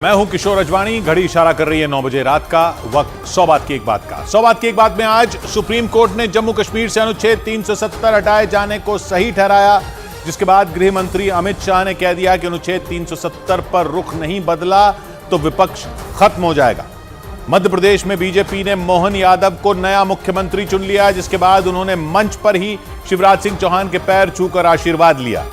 मैं हूं किशोर अजवाणी। घड़ी इशारा कर रही है 9 बजे रात का। वक्त 100 बात की एक बात का। 100 बात की एक बात में आज सुप्रीम कोर्ट ने जम्मू कश्मीर से अनुच्छेद 370 हटाए जाने को सही ठहराया, जिसके बाद गृह मंत्री अमित शाह ने कह दिया कि अनुच्छेद 370 पर रुख नहीं बदला तो विपक्ष खत्म हो जाएगा। मध्य प्रदेश में बीजेपी ने मोहन यादव को नया मुख्यमंत्री चुन लिया, जिसके बाद उन्होंने मंच पर ही शिवराज सिंह चौहान के पैर छूकर आशीर्वाद लिया।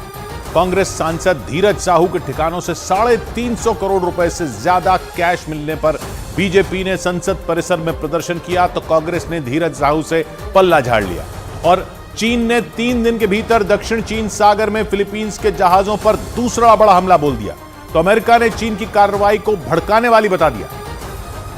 कांग्रेस सांसद धीरज साहू के ठिकानों से 350 करोड़ रुपए से ज्यादा कैश मिलने पर बीजेपी ने संसद परिसर में प्रदर्शन किया तो कांग्रेस ने धीरज साहू से पल्ला झाड़ लिया। और चीन ने 3 दिन के भीतर दक्षिण चीन सागर में फिलीपींस के जहाजों पर दूसरा बड़ा हमला बोल दिया तो अमेरिका ने चीन की कार्रवाई को भड़काने वाली बता दिया।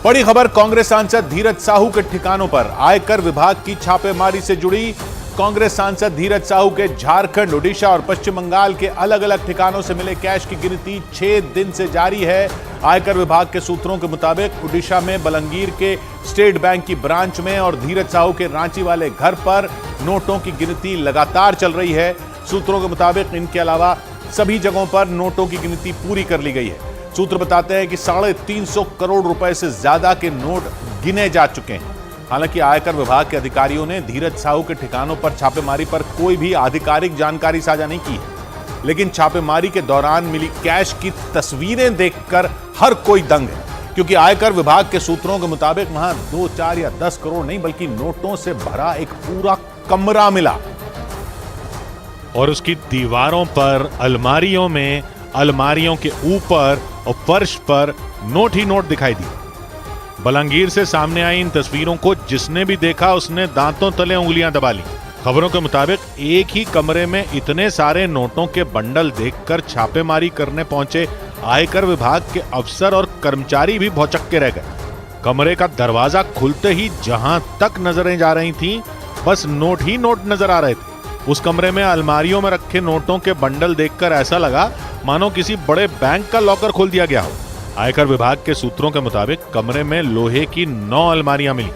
बड़ी खबर कांग्रेस सांसद धीरज साहू के ठिकानों पर आयकर विभाग की छापेमारी से जुड़ी। कांग्रेस सांसद धीरज साहू के झारखंड, ओडिशा और पश्चिम बंगाल के अलग अलग ठिकानों से मिले कैश की गिनती 6 दिन से जारी है। आयकर विभाग के सूत्रों के मुताबिक ओडिशा में बलंगीर के स्टेट बैंक की ब्रांच में और धीरज साहू के रांची वाले घर पर नोटों की गिनती लगातार चल रही है। सूत्रों के मुताबिक इनके अलावा सभी जगहों पर नोटों की गिनती पूरी कर ली गई है। सूत्र बताते हैं कि 350 करोड़ रुपए से ज्यादा के नोट गिने जा चुके हैं। हालांकि आयकर विभाग के अधिकारियों ने धीरज साहू के ठिकानों पर छापेमारी पर कोई भी आधिकारिक जानकारी साझा नहीं की है, लेकिन छापेमारी के दौरान मिली कैश की तस्वीरें देखकर हर कोई दंग है, क्योंकि आयकर विभाग के सूत्रों के मुताबिक वहां 2, 4 या 10 करोड़ नहीं बल्कि नोटों से भरा एक पूरा कमरा मिला और उसकी दीवारों पर, अलमारियों में, अलमारियों के ऊपर और फर्श पर नोट ही नोट दिखाई दिए। बलंगीर से सामने आई इन तस्वीरों को जिसने भी देखा उसने दांतों तले उंगलियां दबा ली। खबरों के मुताबिक एक ही कमरे में इतने सारे नोटों के बंडल देखकर छापेमारी करने पहुंचे आयकर विभाग के अफसर और कर्मचारी भी भौचक्के रह गए। कमरे का दरवाजा खुलते ही जहां तक नजरें जा रही थीं, बस नोट ही नोट नजर आ रहे थे। उस कमरे में अलमारियों में रखे नोटों के बंडल देखकर ऐसा लगा मानो किसी बड़े बैंक का लॉकर खोल दिया गया हो। आयकर विभाग के सूत्रों के मुताबिक कमरे में लोहे की 9 अलमारियां मिली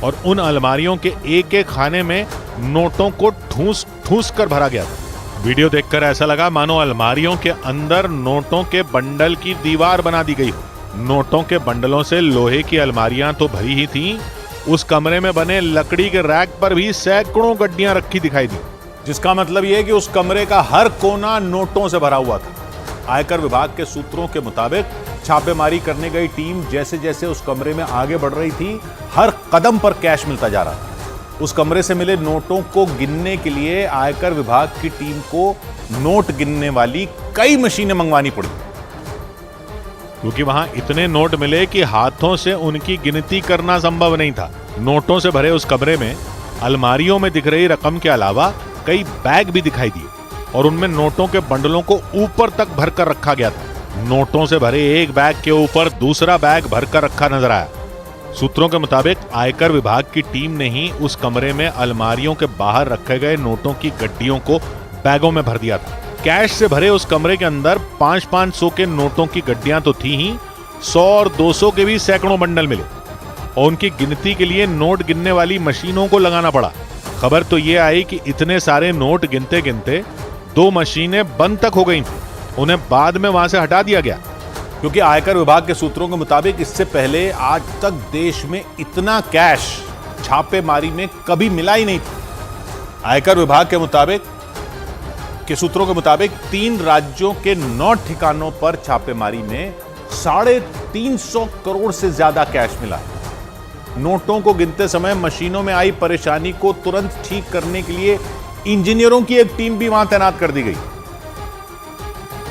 और उन अलमारियों के एक एक खाने में नोटों को ठूस ठूस कर भरा गया था। वीडियो देखकर ऐसा लगा मानो अलमारियों के अंदर नोटों के बंडल की दीवार बना दी गई हो। नोटों के बंडलों से लोहे की अलमारियां तो भरी ही थीं, उस कमरे में बने लकड़ी के रैक पर भी सैकड़ों गड्डियां रखी दिखाई दी, जिसका मतलब यह है कि उस कमरे का हर कोना नोटों से भरा हुआ था। आयकर विभाग के सूत्रों के मुताबिक छापेमारी करने गई टीम जैसे जैसे उस कमरे में आगे बढ़ रही थी, हर कदम पर कैश मिलता जा रहा था। उस कमरे से मिले नोटों को गिनने के लिए आयकर विभाग की टीम को नोट गिनने वाली कई मशीनें मंगवानी पड़ी, क्योंकि वहां इतने नोट मिले कि हाथों से उनकी गिनती करना संभव नहीं था। नोटों से भरे उस कमरे में अलमारियों में दिख रही रकम के अलावा कई बैग भी दिखाई दिए और उनमें नोटों के बंडलों को ऊपर तक भरकर रखा गया था। नोटों से भरे एक बैग के ऊपर दूसरा बैग भरकर रखा नजर आया। सूत्रों के मुताबिक आयकर विभाग की टीम ने ही उस कमरे में अलमारियों के बाहर रखे गए नोटों की गड्डियों को बैगों में भर दिया था। कैश से भरे उस कमरे के अंदर 500-500 के नोटों की गड्डियां तो थी ही, 100 और 200 के भी सैकड़ों बंडल मिले और उनकी गिनती के लिए नोट गिनने वाली मशीनों को लगाना पड़ा। खबर तो ये आई कि इतने सारे नोट गिनते गिनते 2 मशीनें बंद तक हो गई थी, उन्हें बाद में वहां से हटा दिया गया, क्योंकि आयकर विभाग के सूत्रों के मुताबिक इससे पहले आज तक देश में इतना कैश छापेमारी में कभी मिला ही नहीं था। आयकर विभाग के सूत्रों के मुताबिक 3 राज्यों के 9 ठिकानों पर छापेमारी में 350 करोड़ से ज्यादा कैश मिला है। नोटों को गिनते समय मशीनों में आई परेशानी को तुरंत ठीक करने के लिए इंजीनियरों की एक टीम भी वहां तैनात कर दी गई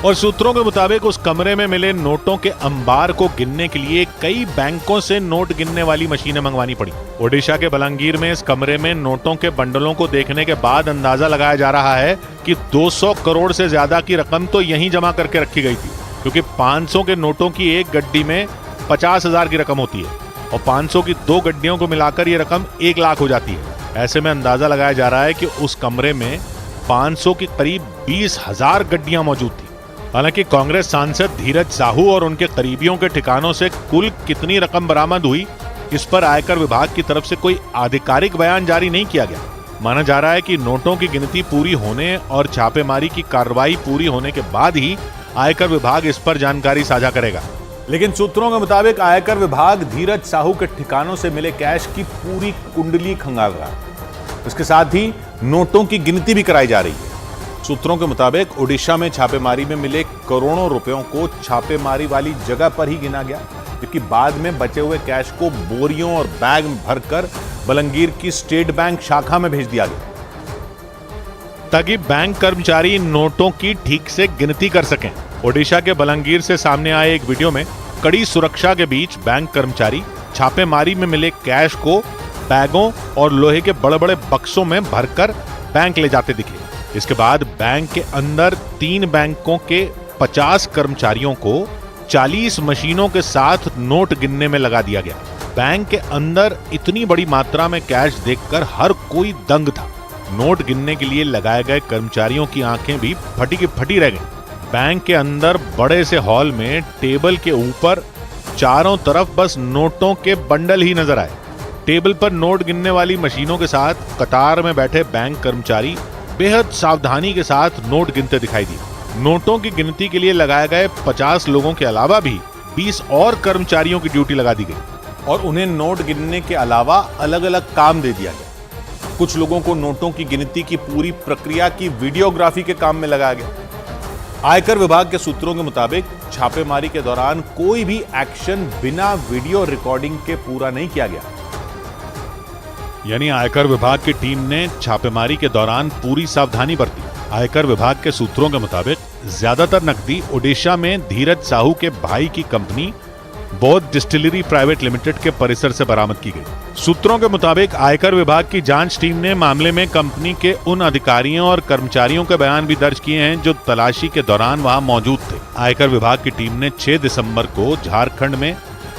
और सूत्रों के मुताबिक उस कमरे में मिले नोटों के अंबार को गिनने के लिए कई बैंकों से नोट गिनने वाली मशीनें मंगवानी पड़ी। ओडिशा के बलंगीर में इस कमरे में नोटों के बंडलों को देखने के बाद अंदाजा लगाया जा रहा है कि 200 करोड़ से ज्यादा की रकम तो यहीं जमा करके रखी गई थी, क्योंकि 500 के नोटों की एक गड्डी में 50,000 की रकम होती है और 500 की 2 गड्डियों को मिलाकर यह रकम 1 लाख हो जाती है। ऐसे में अंदाजा लगाया जा रहा है कि उस कमरे में 500 की करीब 20,000 गड्डियां मौजूद थी। हालांकि कांग्रेस सांसद धीरज साहू और उनके करीबियों के ठिकानों से कुल कितनी रकम बरामद हुई, इस पर आयकर विभाग की तरफ से कोई आधिकारिक बयान जारी नहीं किया गया। माना जा रहा है कि नोटों की गिनती पूरी होने और छापेमारी की कार्रवाई पूरी होने के बाद ही आयकर विभाग इस पर जानकारी साझा करेगा। लेकिन सूत्रों के मुताबिक आयकर विभाग धीरज साहू के ठिकानों से मिले कैश की पूरी कुंडली खंगाल रहा है। इसके साथ ही नोटों की गिनती भी कराई जा रही है। सूत्रों के मुताबिक ओडिशा में छापेमारी में मिले करोड़ों रुपयों को छापेमारी वाली जगह पर ही गिना गया, जबकि बाद में बचे हुए कैश को बोरियों और बैग में भरकर बलंगीर की स्टेट बैंक शाखा में भेज दिया गया, ताकि बैंक कर्मचारी नोटों की ठीक से गिनती कर सकें। ओडिशा के बलंगीर से सामने आए एक वीडियो में कड़ी सुरक्षा के बीच बैंक कर्मचारी छापेमारी में मिले कैश को बैगों और लोहे के बड़े बड़े बक्सों में भरकर बैंक ले जाते दिखे। इसके बाद बैंक के अंदर 3 बैंकों के 50 कर्मचारियों को 40 मशीनों के साथ नोट गिनने में लगा दिया गया। बैंक के अंदर इतनी बड़ी मात्रा में कैश देखकर हर कोई दंग था। नोट गिनने के लिए लगाए गए कर्मचारियों की आंखें भी फटी की फटी रह गईं। बैंक के अंदर बड़े से हॉल में टेबल के ऊपर चारों तरफ बस नोटों के बंडल ही नजर आए। टेबल पर नोट गिनने वाली मशीनों के साथ कतार में बैठे बैंक कर्मचारी बेहद सावधानी के साथ नोट गिनते दिखाई दिए। नोटों की गिनती के लिए लगाए गए 50 लोगों के अलावा भी 20 और कर्मचारियों की ड्यूटी लगा दी गई और उन्हें नोट गिनने के अलावा अलग अलग काम दे दिया गया। कुछ लोगों को नोटों की गिनती की पूरी प्रक्रिया की वीडियोग्राफी के काम में लगाया गया। आयकर विभाग के सूत्रों के मुताबिक छापेमारी के दौरान कोई भी एक्शन बिना वीडियो रिकॉर्डिंग के पूरा नहीं किया गया। यानी आयकर विभाग की टीम ने छापेमारी के दौरान पूरी सावधानी बरती। आयकर विभाग के सूत्रों के मुताबिक ज्यादातर नकदी ओडिशा में धीरज साहू के भाई की कंपनी बौद्ध डिस्टिलरी प्राइवेट लिमिटेड के परिसर से बरामद की गई। सूत्रों के मुताबिक आयकर विभाग की जांच टीम ने मामले में कंपनी के उन अधिकारियों और कर्मचारियों के बयान भी दर्ज किए हैं जो तलाशी के दौरान वहां मौजूद थे। आयकर विभाग की टीम ने 6 दिसंबर को झारखंड में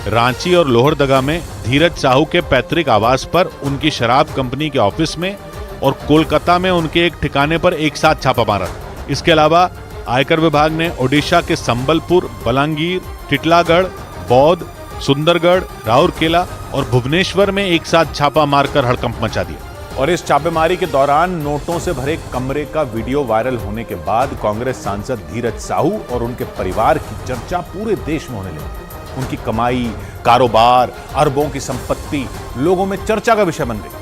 रांची और लोहरदगा में धीरज साहू के पैतृक आवास पर, उनकी शराब कंपनी के ऑफिस में और कोलकाता में उनके एक ठिकाने पर एक साथ छापा मारा। इसके अलावा आयकर विभाग ने ओडिशा के संबलपुर, बलांगीर, टिटलागढ़, बौद्ध, सुंदरगढ़, राउरकेला और भुवनेश्वर में एक साथ छापा मारकर हड़कंप मचा दिया। और इस छापेमारी के दौरान नोटों से भरे कमरे का वीडियो वायरल होने के बाद कांग्रेस सांसद धीरज साहू और उनके परिवार की चर्चा पूरे देश में होने लगी। उनकी कमाई, कारोबार, अरबों की संपत्ति लोगों में चर्चा का विषय बन गई।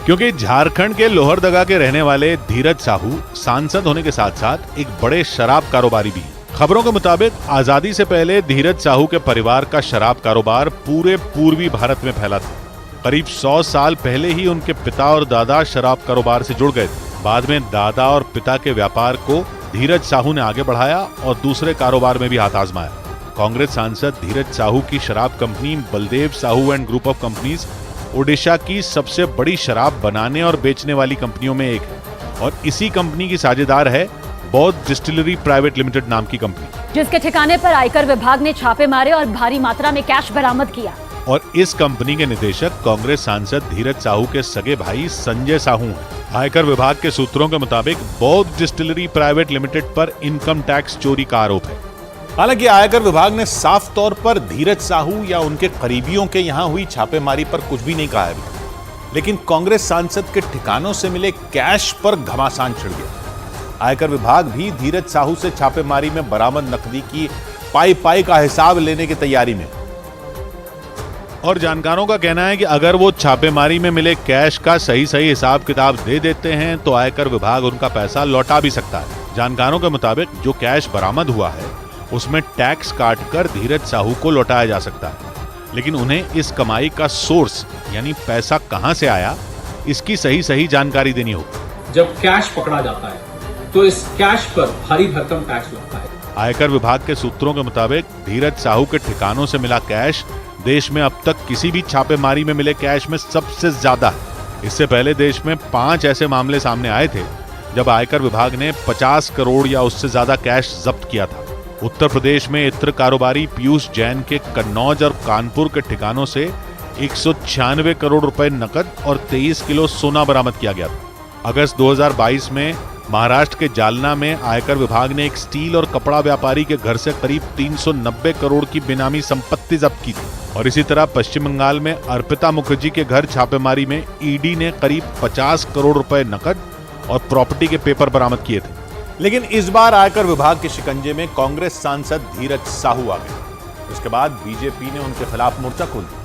क्योंकि झारखंड के लोहरदगा के रहने वाले धीरज साहू सांसद होने के साथ साथ एक बड़े शराब कारोबारी भी हैं। खबरों के मुताबिक आजादी से पहले धीरज साहू के परिवार का शराब कारोबार पूरे पूर्वी भारत में फैला था। करीब 100 साल पहले ही उनके पिता और दादा शराब कारोबार से जुड़ गए थे। बाद में दादा और पिता के व्यापार को धीरज साहू ने आगे बढ़ाया और दूसरे कारोबार में भी हाथ आजमाया। कांग्रेस सांसद धीरज साहू की शराब company Baldev Sahu and group of companies Odisha की सबसे बड़ी शराब बनाने और बेचने वाली कंपनियों में एक है और इसी कंपनी की साझेदार है बौद्ध डिस्टिलरी प्राइवेट लिमिटेड नाम की कंपनी, जिसके ठिकाने पर आयकर विभाग ने छापे मारे और भारी मात्रा में कैश बरामद किया। और इस कंपनी के निदेशक कांग्रेस सांसद धीरज साहू के सगे भाई संजय साहू हैं। आयकर विभाग के सूत्रों के मुताबिक बौद्ध डिस्टिलरी प्राइवेट लिमिटेड पर इनकम टैक्स चोरी का आरोप है। हालांकि आयकर विभाग ने साफ तौर पर धीरज साहू या उनके करीबियों के यहां हुई छापेमारी पर कुछ भी नहीं कहा है, लेकिन कांग्रेस सांसद के ठिकानों से मिले कैश पर घमासान छिड़ गया। आयकर विभाग भी धीरज साहू से छापेमारी में बरामद नकदी की पाई का हिसाब लेने की तैयारी में। और जानकारों का कहना है कि अगर वो छापेमारी में मिले कैश का सही हिसाब किताब दे देते हैं तो आयकर विभाग उनका पैसा लौटा भी सकता है। जानकारों के मुताबिक जो कैश बरामद हुआ है उसमें टैक्स काटकर धीरज साहू को लौटाया जा सकता है, लेकिन उन्हें इस कमाई का सोर्स यानी पैसा कहां से आया इसकी सही जानकारी देनी होगी। जब कैश पकड़ा जाता है तो इस कैश पर भारी भरकम टैक्स लगता है। आयकर विभाग के सूत्रों के मुताबिक धीरज साहू के ठिकानों से मिला कैश देश में अब तक किसी भी छापेमारी में मिले कैश में सबसे ज्यादा है। इससे पहले देश में 5 ऐसे मामले सामने आए थे जब आयकर विभाग ने 50 करोड़ या उससे ज्यादा कैश जब्त किया था। उत्तर प्रदेश में इत्र कारोबारी पीयूष जैन के कन्नौज और कानपुर के ठिकानों से 196 करोड़ रुपए नकद और 23 किलो सोना बरामद किया गया था। अगस्त 2022 में महाराष्ट्र के जालना में आयकर विभाग ने एक स्टील और कपड़ा व्यापारी के घर से करीब 390 करोड़ की बेनामी संपत्ति जब्त की थी। और इसी तरह पश्चिम बंगाल में अर्पिता मुखर्जी के घर छापेमारी में ईडी ने करीब 50 करोड़ रुपए नकद और प्रॉपर्टी के पेपर बरामद किए थे। लेकिन इस बार आयकर विभाग के शिकंजे में कांग्रेस सांसद धीरज साहू आ गए। इसके बाद बीजेपी ने उनके खिलाफ मोर्चा खोल दिया।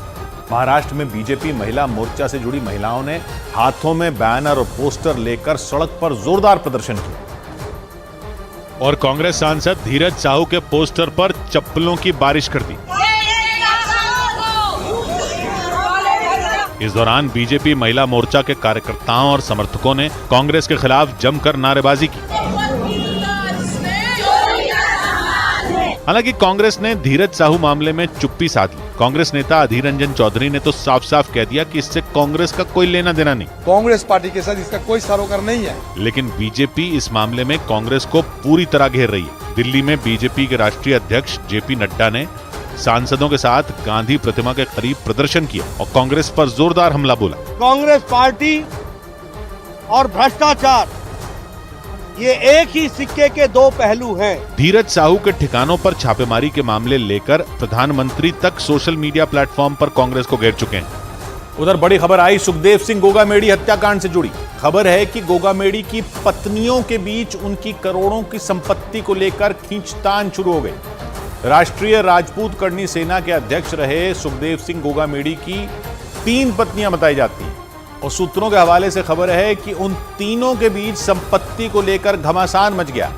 महाराष्ट्र में बीजेपी महिला मोर्चा से जुड़ी महिलाओं ने हाथों में बैनर और पोस्टर लेकर सड़क पर जोरदार प्रदर्शन किया और कांग्रेस सांसद धीरज साहू के पोस्टर पर चप्पलों की बारिश कर दी। इस दौरान बीजेपी महिला मोर्चा के कार्यकर्ताओं और समर्थकों ने कांग्रेस के खिलाफ जमकर नारेबाजी की। हालांकि कांग्रेस ने धीरज साहू मामले में चुप्पी साध ली। कांग्रेस नेता अधीर रंजन चौधरी ने तो साफ साफ कह दिया कि इससे कांग्रेस का कोई लेना देना नहीं। कांग्रेस पार्टी के साथ इसका कोई सरोकार नहीं है। लेकिन बीजेपी इस मामले में कांग्रेस को पूरी तरह घेर रही है। दिल्ली में बीजेपी के राष्ट्रीय अध्यक्ष जेपी नड्डा ने सांसदों के साथ गांधी प्रतिमा के करीब प्रदर्शन किया और कांग्रेस पर जोरदार हमला बोला। कांग्रेस पार्टी और भ्रष्टाचार ये एक ही सिक्के के दो पहलू हैं। धीरज साहू के ठिकानों पर छापेमारी के मामले लेकर प्रधानमंत्री तक सोशल मीडिया प्लेटफॉर्म पर कांग्रेस को घेर चुके हैं। उधर बड़ी खबर आई सुखदेव सिंह गोगामेडी हत्याकांड से जुड़ी। खबर है कि गोगामेडी की पत्नियों के बीच उनकी करोड़ों की संपत्ति को लेकर खींचतान शुरू हो गई। राष्ट्रीय राजपूत करनी सेना के अध्यक्ष रहे सुखदेव सिंह गोगामेडी की 3 पत्नियां बताई जाती हैं और सूत्रों के हवाले से खबर है कि उन तीनों के बीच संपत्ति को लेकर घमासान मच गया।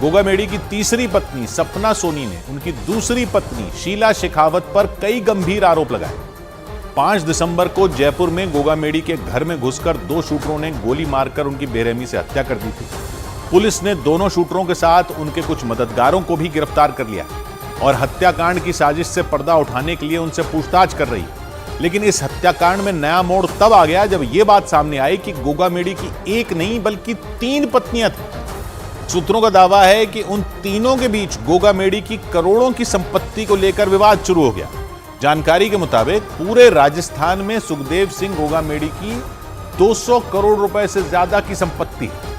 गोगामेडी की तीसरी पत्नी सपना सोनी ने उनकी दूसरी पत्नी शीला शेखावत पर कई गंभीर आरोप लगाए। 5 दिसंबर को जयपुर में गोगामेडी के घर में घुसकर 2 शूटरों ने गोली मारकर उनकी बेरहमी से हत्या कर दी थी। पुलिस ने दोनों शूटरों के साथ उनके कुछ मददगारों को भी गिरफ्तार कर लिया और हत्याकांड की साजिश से पर्दा उठाने के लिए उनसे पूछताछ कर रही है। लेकिन इस हत्याकांड में नया मोड़ तब आ गया जब यह बात सामने आई कि गोगामेडी की एक नहीं बल्कि 3 पत्नियां थीं। सूत्रों का दावा है कि उन तीनों के बीच गोगामेडी की करोड़ों की संपत्ति को लेकर विवाद शुरू हो गया। जानकारी के मुताबिक पूरे राजस्थान में सुखदेव सिंह गोगामेडी की 200 करोड़ रुपए से ज्यादा की संपत्ति है।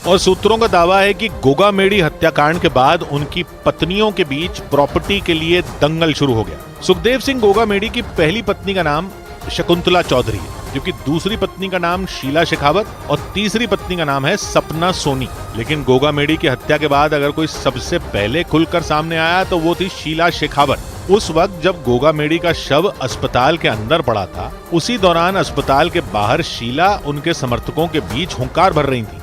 और सूत्रों का दावा है कि गोगामेडी हत्याकांड के बाद उनकी पत्नियों के बीच प्रॉपर्टी के लिए दंगल शुरू हो गया। सुखदेव सिंह गोगामेडी की पहली पत्नी का नाम शकुंतला चौधरी है, जबकि दूसरी पत्नी का नाम शीला शेखावत और तीसरी पत्नी का नाम है सपना सोनी। लेकिन गोगामेडी की हत्या के बाद अगर कोई सबसे पहले खुलकर सामने आया तो वो थी शीला शेखावत। उस वक्त जब गोगामेडी का शव अस्पताल के अंदर पड़ा था, उसी दौरान अस्पताल के बाहर शीला उनके समर्थकों के बीच हुंकार भर रही थी।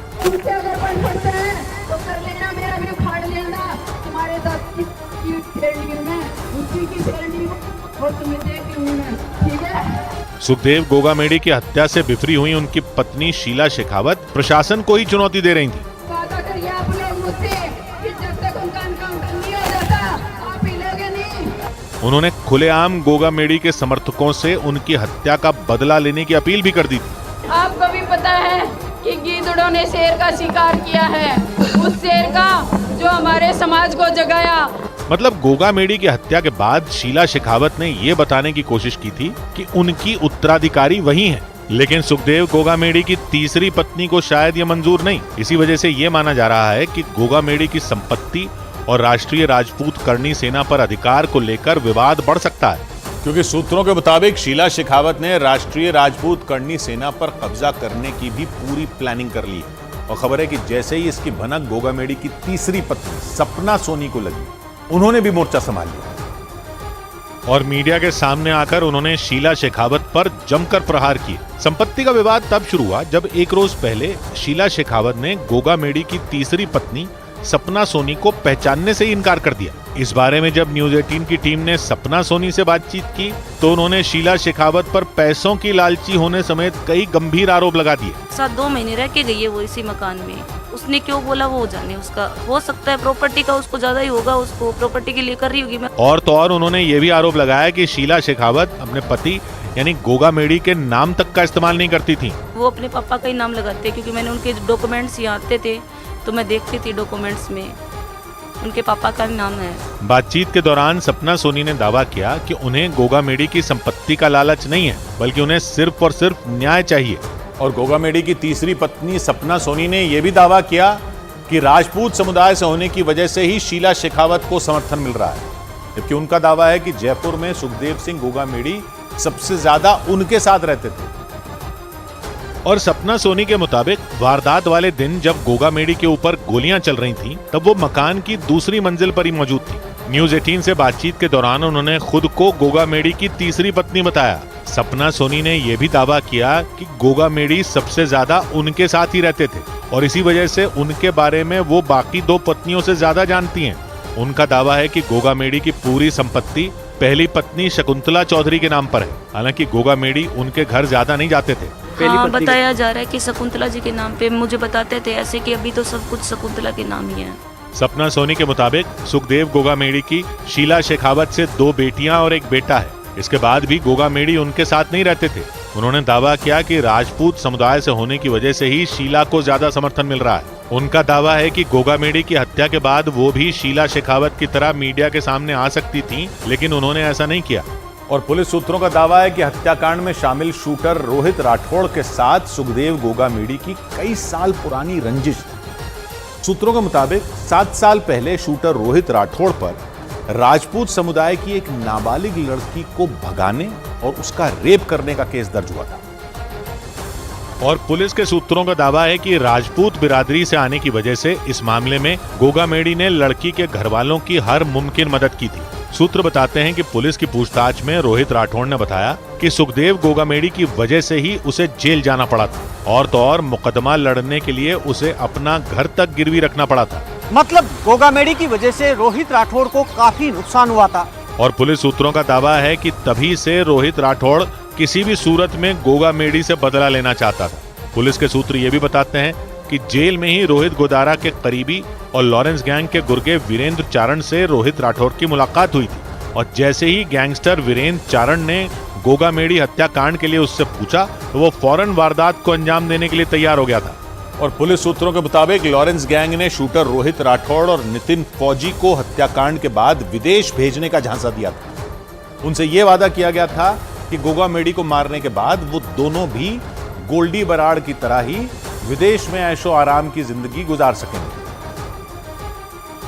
सुखदेव गोगामेडी की हत्या से बिफरी हुई उनकी पत्नी शीला शेखावत प्रशासन को ही चुनौती दे रही थी। वादा करिए आप लोग मुझसे कि जब तक उनका एनकाउंटर नहीं हो जाता आप हिलोगे नहीं। उन्होंने खुलेआम गोगामेडी के समर्थकों से उनकी हत्या का बदला लेने की अपील भी कर दी थी। आपको भी पता है कि गीदड़ों ने शेर का शिकार किया है, उस शेर का जो हमारे समाज को जगाया। मतलब गोगामेडी की हत्या के बाद शीला शेखावत ने यह बताने की कोशिश की थी कि उनकी उत्तराधिकारी वही हैं। लेकिन सुखदेव गोगामेडी की तीसरी पत्नी को शायद यह मंजूर नहीं। इसी वजह से यह माना जा रहा है कि गोगामेडी की संपत्ति और राष्ट्रीय राजपूत करनी सेना पर अधिकार को लेकर विवाद बढ़ सकता है, क्योंकि सूत्रों के मुताबिक शीला शेखावत ने राष्ट्रीय राजपूत करनी सेना पर कब्जा करने की भी पूरी प्लानिंग कर ली है। और खबर है कि जैसे ही इसकी भनक गोगामेडी की तीसरी पत्नी सपना सोनी को लगी, उन्होंने भी मोर्चा संभाल लिया और मीडिया के सामने आकर उन्होंने शीला शेखावत पर जमकर प्रहार किए। संपत्ति का विवाद तब शुरू हुआ जब एक रोज पहले शीला शेखावत ने गोगामेडी की तीसरी पत्नी सपना सोनी को पहचानने से ही इनकार कर दिया। इस बारे में जब न्यूज 18 की टीम ने सपना सोनी से बातचीत की तो उन्होंने शीला शेखावत पर पैसों की लालची होने समेत कई गंभीर आरोप लगा दिए। साथ 2 महीने रह के गई है वो इसी मकान में। उसने क्यों बोला वो जाने, उसका हो सकता है प्रॉपर्टी का उसको ज्यादा ही होगा, उसको प्रॉपर्टी के लिए कर रही होगी। और तो और उन्होंने ये भी आरोप लगाया कि शीला शेखावत अपने पति यानी गोगामेडी के नाम तक का इस्तेमाल नहीं करती थी। वो अपने पापा का ही नाम लगाते, क्योंकि मैंने उनके डॉक्यूमेंट्स यहाँ आते थे तो मैं देखती थी डॉक्यूमेंट्स में उनके पापा का नाम है। बातचीत के दौरान सपना सोनी ने दावा किया कि उन्हें गोगामेडी की संपत्ति का लालच नहीं है, बल्कि उन्हें सिर्फ और सिर्फ न्याय चाहिए। और गोगामेडी की तीसरी पत्नी सपना सोनी ने यह भी दावा किया कि राजपूत समुदाय से होने की वजह से ही शीला शेखावत को समर्थन मिल रहा है, जबकि उनका दावा है कि जयपुर में सुखदेव सिंह गोगामेडी सबसे ज्यादा उनके साथ रहते थे। और सपना सोनी के मुताबिक वारदात वाले दिन जब गोगा मेडी के ऊपर गोलियां चल रही थीं, तब वो मकान की दूसरी मंजिल पर ही मौजूद थी। न्यूज 18 से बातचीत के दौरान उन्होंने खुद को गोगा मेडी की तीसरी पत्नी बताया। सपना सोनी ने यह भी दावा किया कि गोगा मेडी सबसे ज्यादा उनके साथ ही रहते थे और इसी वजह से उनके बारे में वो बाकी 2 पत्नियों से ज्यादा जानती हैं। उनका दावा है कि गोगा मेडी की पूरी संपत्ति पहली पत्नी शकुंतला चौधरी के नाम पर है। हालांकि गोगा मेडी उनके घर ज्यादा नहीं जाते थे। हाँ, बताया जा रहा है कि शकुंतला जी के नाम पे मुझे बताते थे ऐसे कि अभी तो सब कुछ शकुंतला के नाम ही है। सपना सोनी के मुताबिक सुखदेव गोगा मेडी की शीला शेखावत से 2 बेटियां और 1 बेटा है। इसके बाद भी गोगा मेडी उनके साथ नहीं रहते थे। उन्होंने दावा किया कि राजपूत समुदाय से होने की वजह से ही शीला को ज्यादा समर्थन मिल रहा है। उनका दावा है कि गोगा मेडी की हत्या के बाद वो भी शीला शेखावत की तरह मीडिया के सामने आ सकती थी, लेकिन उन्होंने ऐसा नहीं किया। और पुलिस सूत्रों का दावा है कि हत्याकांड में शामिल शूटर रोहित राठौड़ के साथ सुखदेव गोगा मेडी की कई साल पुरानी रंजिश थी। सूत्रों के मुताबिक 7 साल पहले शूटर रोहित राठौड़ पर राजपूत समुदाय की एक नाबालिग लड़की को भगाने और उसका रेप करने का केस दर्ज हुआ था। और पुलिस के सूत्रों का दावा है कि राजपूत बिरादरी से आने की वजह से इस मामले में गोगा मेडी ने लड़की के घर वालों की हर मुमकिन मदद की थी। सूत्र बताते हैं कि पुलिस की पूछताछ में रोहित राठौड़ ने बताया कि सुखदेव गोगा मेडी की वजह से ही उसे जेल जाना पड़ा था और तो और मुकदमा लड़ने के लिए उसे अपना घर तक गिरवी रखना पड़ा था। मतलब गोगा मेडी की वजह से रोहित राठौड़ को काफी नुकसान हुआ था। और पुलिस सूत्रों का दावा है कि तभी से रोहित राठौड़ किसी भी सूरत में गोगा मेडी से बदला लेना चाहता था। पुलिस के सूत्र ये भी बताते हैं कि जेल में ही रोहित गोदारा के करीबी और लॉरेंस गैंग के गुर्गे वीरेंद्र चारण से रोहित राठौड़ की मुलाकात हुई थी और जैसे ही गैंगस्टर वीरेंद्र चारण ने गोगा मेडी हत्याकांड के लिए उससे पूछा तो वो फौरन वारदात को अंजाम देने के लिए तैयार हो गया था। और पुलिस सूत्रों के मुताबिक लॉरेंस गैंग ने शूटर रोहित राठौड़ और नितिन फौजी को हत्याकांड के बाद विदेश भेजने का झांसा दिया था। उनसे यह वादा किया गया था कि गोगा मेडी को मारने के बाद वो दोनों भी गोल्डी बराड़ की तरह ही विदेश में ऐशो आराम की जिंदगी गुजार सकेंगे।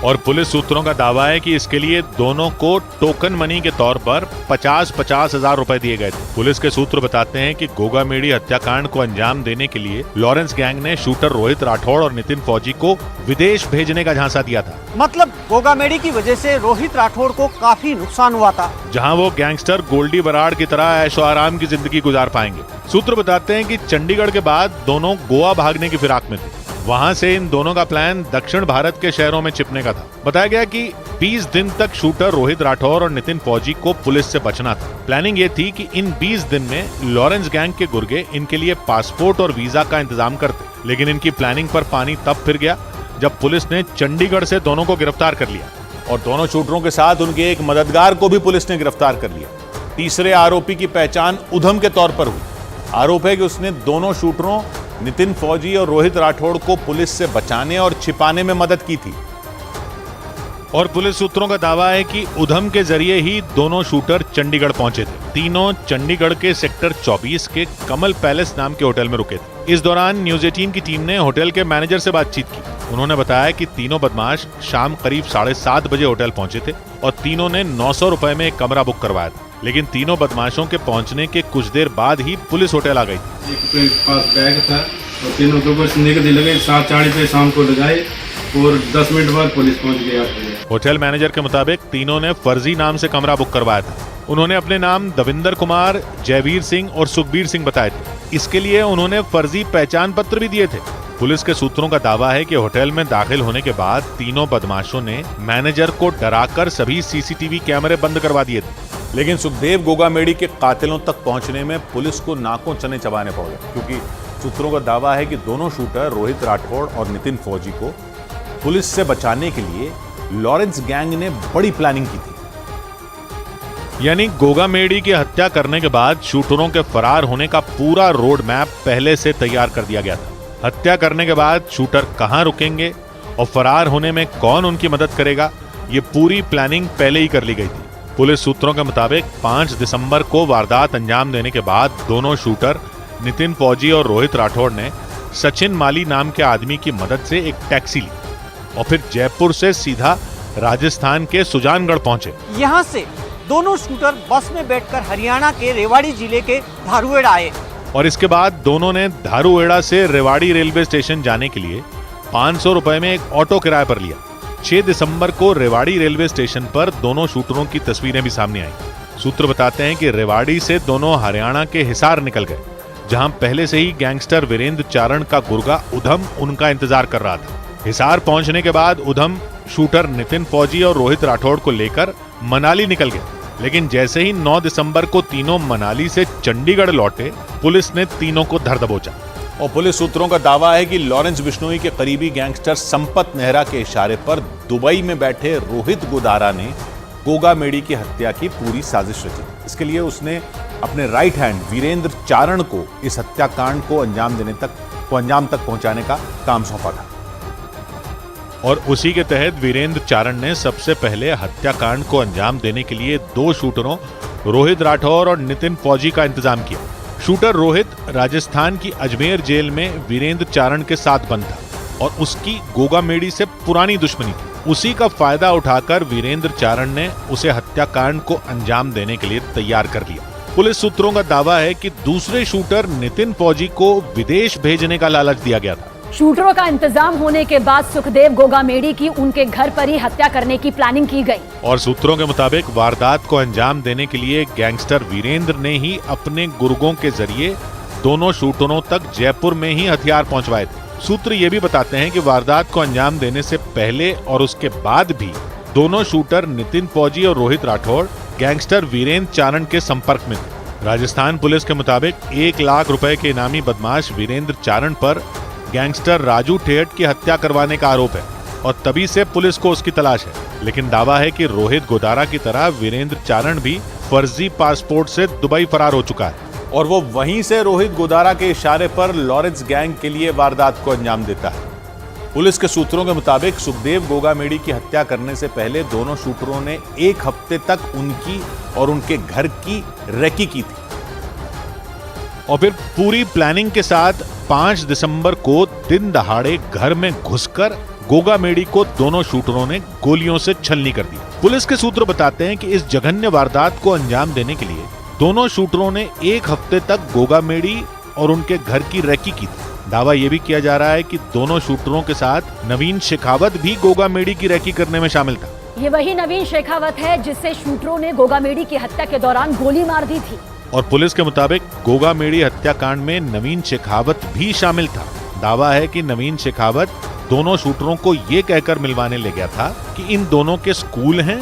और पुलिस सूत्रों का दावा है कि इसके लिए दोनों को टोकन मनी के तौर पर 50-50 हजार रुपए दिए गए थे। पुलिस के सूत्र बताते हैं कि गोगा मेडी हत्याकांड को अंजाम देने के लिए लॉरेंस गैंग ने शूटर रोहित राठौड़ और नितिन फौजी को विदेश भेजने का झांसा दिया था। मतलब गोगा मेडी की वजह से रोहित राठौड़ को काफी नुकसान हुआ था, जहां वो गैंगस्टर गोल्डी बराड़ की तरह ऐशो आराम की जिंदगी गुजार पाएंगे। सूत्र बताते हैं कि चंडीगढ़ के बाद दोनों गोवा भागने की फिराक में थे। वहां से इन दोनों का प्लान दक्षिण भारत के शहरों में छिपने का था। बताया गया कि 20 दिन तक शूटर रोहित राठौड़ और नितिन फौजी को पुलिस से बचना था। प्लानिंग ये थी कि इन 20 दिन में लॉरेंस गैंग के गुर्गे इनके लिए पासपोर्ट और वीजा का इंतजाम करते, लेकिन इनकी प्लानिंग पर पानी तब फिर गया जब पुलिस ने चंडीगढ़ से दोनों को गिरफ्तार कर लिया। और दोनों शूटरों के साथ उनके एक मददगार को भी पुलिस ने गिरफ्तार कर लिया। तीसरे आरोपी की पहचान उधम के तौर पर हुई। आरोप है कि उसने दोनों शूटरों नितिन फौजी और रोहित राठौड़ को पुलिस से बचाने और छिपाने में मदद की थी। और पुलिस सूत्रों का दावा है कि उधम के जरिए ही दोनों शूटर चंडीगढ़ पहुंचे थे। तीनों चंडीगढ़ के सेक्टर 24 के कमल पैलेस नाम के होटल में रुके थे। इस दौरान न्यूज 18 की टीम ने होटल के मैनेजर से बातचीत की। उन्होंने बताया कि तीनों बदमाश शाम करीब 7:30 बजे होटल पहुंचे थे और तीनों ने 900 रुपए में एक कमरा बुक करवाया था, लेकिन तीनों बदमाशों के पहुंचने के कुछ देर बाद ही पुलिस होटल आ गई। एक के पास बैग था और तीनों के ऊपर से निकल लगे 7:40 पे शाम को लगाए और 10 मिनट बाद पुलिस पहुंच गई। होटल मैनेजर के मुताबिक तीनों ने फर्जी नाम से कमरा बुक करवाया था। उन्होंने अपने नाम दविंदर कुमार, जयवीर सिंह और सुखबीर सिंह बताए थे। इसके लिए उन्होंने फर्जी पहचान पत्र भी दिए थे। पुलिस के सूत्रों का दावा है कि होटल में दाखिल होने के बाद तीनों बदमाशों ने मैनेजर को डराकर सभी सीसीटीवी कैमरे बंद करवा दिए थे। लेकिन सुखदेव गोगा मेडी के कातिलों तक पहुंचने में पुलिस को नाकों चने चबाने पड़ गए, क्योंकि सूत्रों का दावा है कि दोनों शूटर रोहित राठौड़ और नितिन फौजी को पुलिस से बचाने के लिए लॉरेंस गैंग ने बड़ी प्लानिंग की थी। यानी गोगा मेडी की हत्या करने के बाद शूटरों के फरार होने का पूरा रोड मैप पहले से तैयार कर दिया गया था। हत्या करने के बाद शूटर कहां रुकेंगे और फरार होने में कौन उनकी मदद करेगा, ये पूरी प्लानिंग पहले ही कर ली गई थी। पुलिस सूत्रों के मुताबिक 5 दिसंबर को वारदात अंजाम देने के बाद दोनों शूटर नितिन फौजी और रोहित राठौड़ ने सचिन माली नाम के आदमी की मदद से एक टैक्सी ली और फिर जयपुर से सीधा राजस्थान के सुजानगढ़ पहुंचे। यहाँ से दोनों शूटर बस में बैठकर हरियाणा के रेवाड़ी जिले के धारुएड़ आए। और इसके बाद दोनों ने धारूहेड़ा से रेवाड़ी रेलवे स्टेशन जाने के लिए 500 रुपए में एक ऑटो किराए पर लिया। 6 दिसंबर को रेवाड़ी रेलवे स्टेशन पर दोनों शूटरों की तस्वीरें भी सामने आई। सूत्र बताते हैं कि रेवाड़ी से दोनों हरियाणा के हिसार निकल गए, जहां पहले से ही गैंगस्टर वीरेंद्र चारण का गुर्गा उधम उनका इंतजार कर रहा था। हिसार पहुंचने के बाद उधम शूटर नितिन फौजी और रोहित राठौड़ को लेकर मनाली निकल गए, लेकिन जैसे ही 9 दिसंबर को तीनों मनाली से चंडीगढ़ लौटे, पुलिस ने तीनों को धर दबोचा। और पुलिस सूत्रों का दावा है कि लॉरेंस बिश्नोई के करीबी गैंगस्टर संपत नेहरा के इशारे पर दुबई में बैठे रोहित गोदारा ने गोगा मेडी की हत्या की पूरी साजिश रची। इसके लिए उसने अपने राइट हैंड वीरेंद्र चारण को इस हत्याकांड को अंजाम तक पहुंचाने का काम सौंपा था। और उसी के तहत वीरेंद्र चारण ने सबसे पहले हत्याकांड को अंजाम देने के लिए 2 शूटरों रोहित राठौर और नितिन फौजी का इंतजाम किया। शूटर रोहित राजस्थान की अजमेर जेल में वीरेंद्र चारण के साथ बंद था और उसकी गोगा मेडी से पुरानी दुश्मनी थी। उसी का फायदा उठाकर वीरेंद्र चारण ने उसे हत्याकांड को अंजाम देने के लिए तैयार कर लिया। पुलिस सूत्रों का दावा है कि दूसरे शूटर नितिन फौजी को विदेश भेजने का लालच दिया गया था। शूटरों का इंतजाम होने के बाद सुखदेव गोगामेडी की उनके घर पर ही हत्या करने की प्लानिंग की गई। और सूत्रों के मुताबिक वारदात को अंजाम देने के लिए गैंगस्टर वीरेंद्र ने ही अपने गुर्गों के जरिए दोनों शूटरों तक जयपुर में ही हथियार पहुंचवाए थे। सूत्र ये भी बताते हैं कि वारदात को अंजाम देने से पहले और उसके बाद भी दोनों शूटर नितिन फौजी और रोहित राठौड़ गैंगस्टर वीरेंद्र चारण के संपर्क में थे। राजस्थान पुलिस के मुताबिक 1 लाख रुपए के इनामी बदमाश वीरेंद्र चारण पर गैंगस्टर राजू ठेठ की हत्या करवाने का आरोप है और तभी से पुलिस को उसकी तलाश है। लेकिन दावा है कि रोहित गोदारा की तरह वीरेंद्र चारण भी फर्जी पासपोर्ट से दुबई फरार हो चुका है और वो वहीं से रोहित गोदारा के इशारे पर लॉरेंस गैंग के लिए वारदात को अंजाम देता है। पुलिस के सूत्रों के मुताबिक सुखदेव गोगामेडी की हत्या करने से पहले दोनों शूटरों ने 1 हफ्ते तक उनकी और उनके घर की रेकी की थी और फिर पूरी प्लानिंग के साथ 5 दिसंबर को दिन दहाड़े घर में घुसकर गोगामेडी को दोनों शूटरों ने गोलियों से छलनी कर दी। पुलिस के सूत्र बताते हैं कि इस जघन्य वारदात को अंजाम देने के लिए दोनों शूटरों ने 1 हफ्ते तक गोगामेडी और उनके घर की रेकी की थी। दावा यह भी किया जा रहा है कि दोनों शूटरों के साथ नवीन शेखावत भी गोगामेडी की रेकी करने में शामिल था। ये वही नवीन शेखावत है जिससे शूटरों ने गोगामेडी की हत्या के दौरान गोली मार दी थी। और पुलिस के मुताबिक गोगामेडी हत्याकांड में नवीन शेखावत भी शामिल था। दावा है कि नवीन शेखावत दोनों शूटरों को ये कहकर मिलवाने ले गया था कि इन दोनों के स्कूल हैं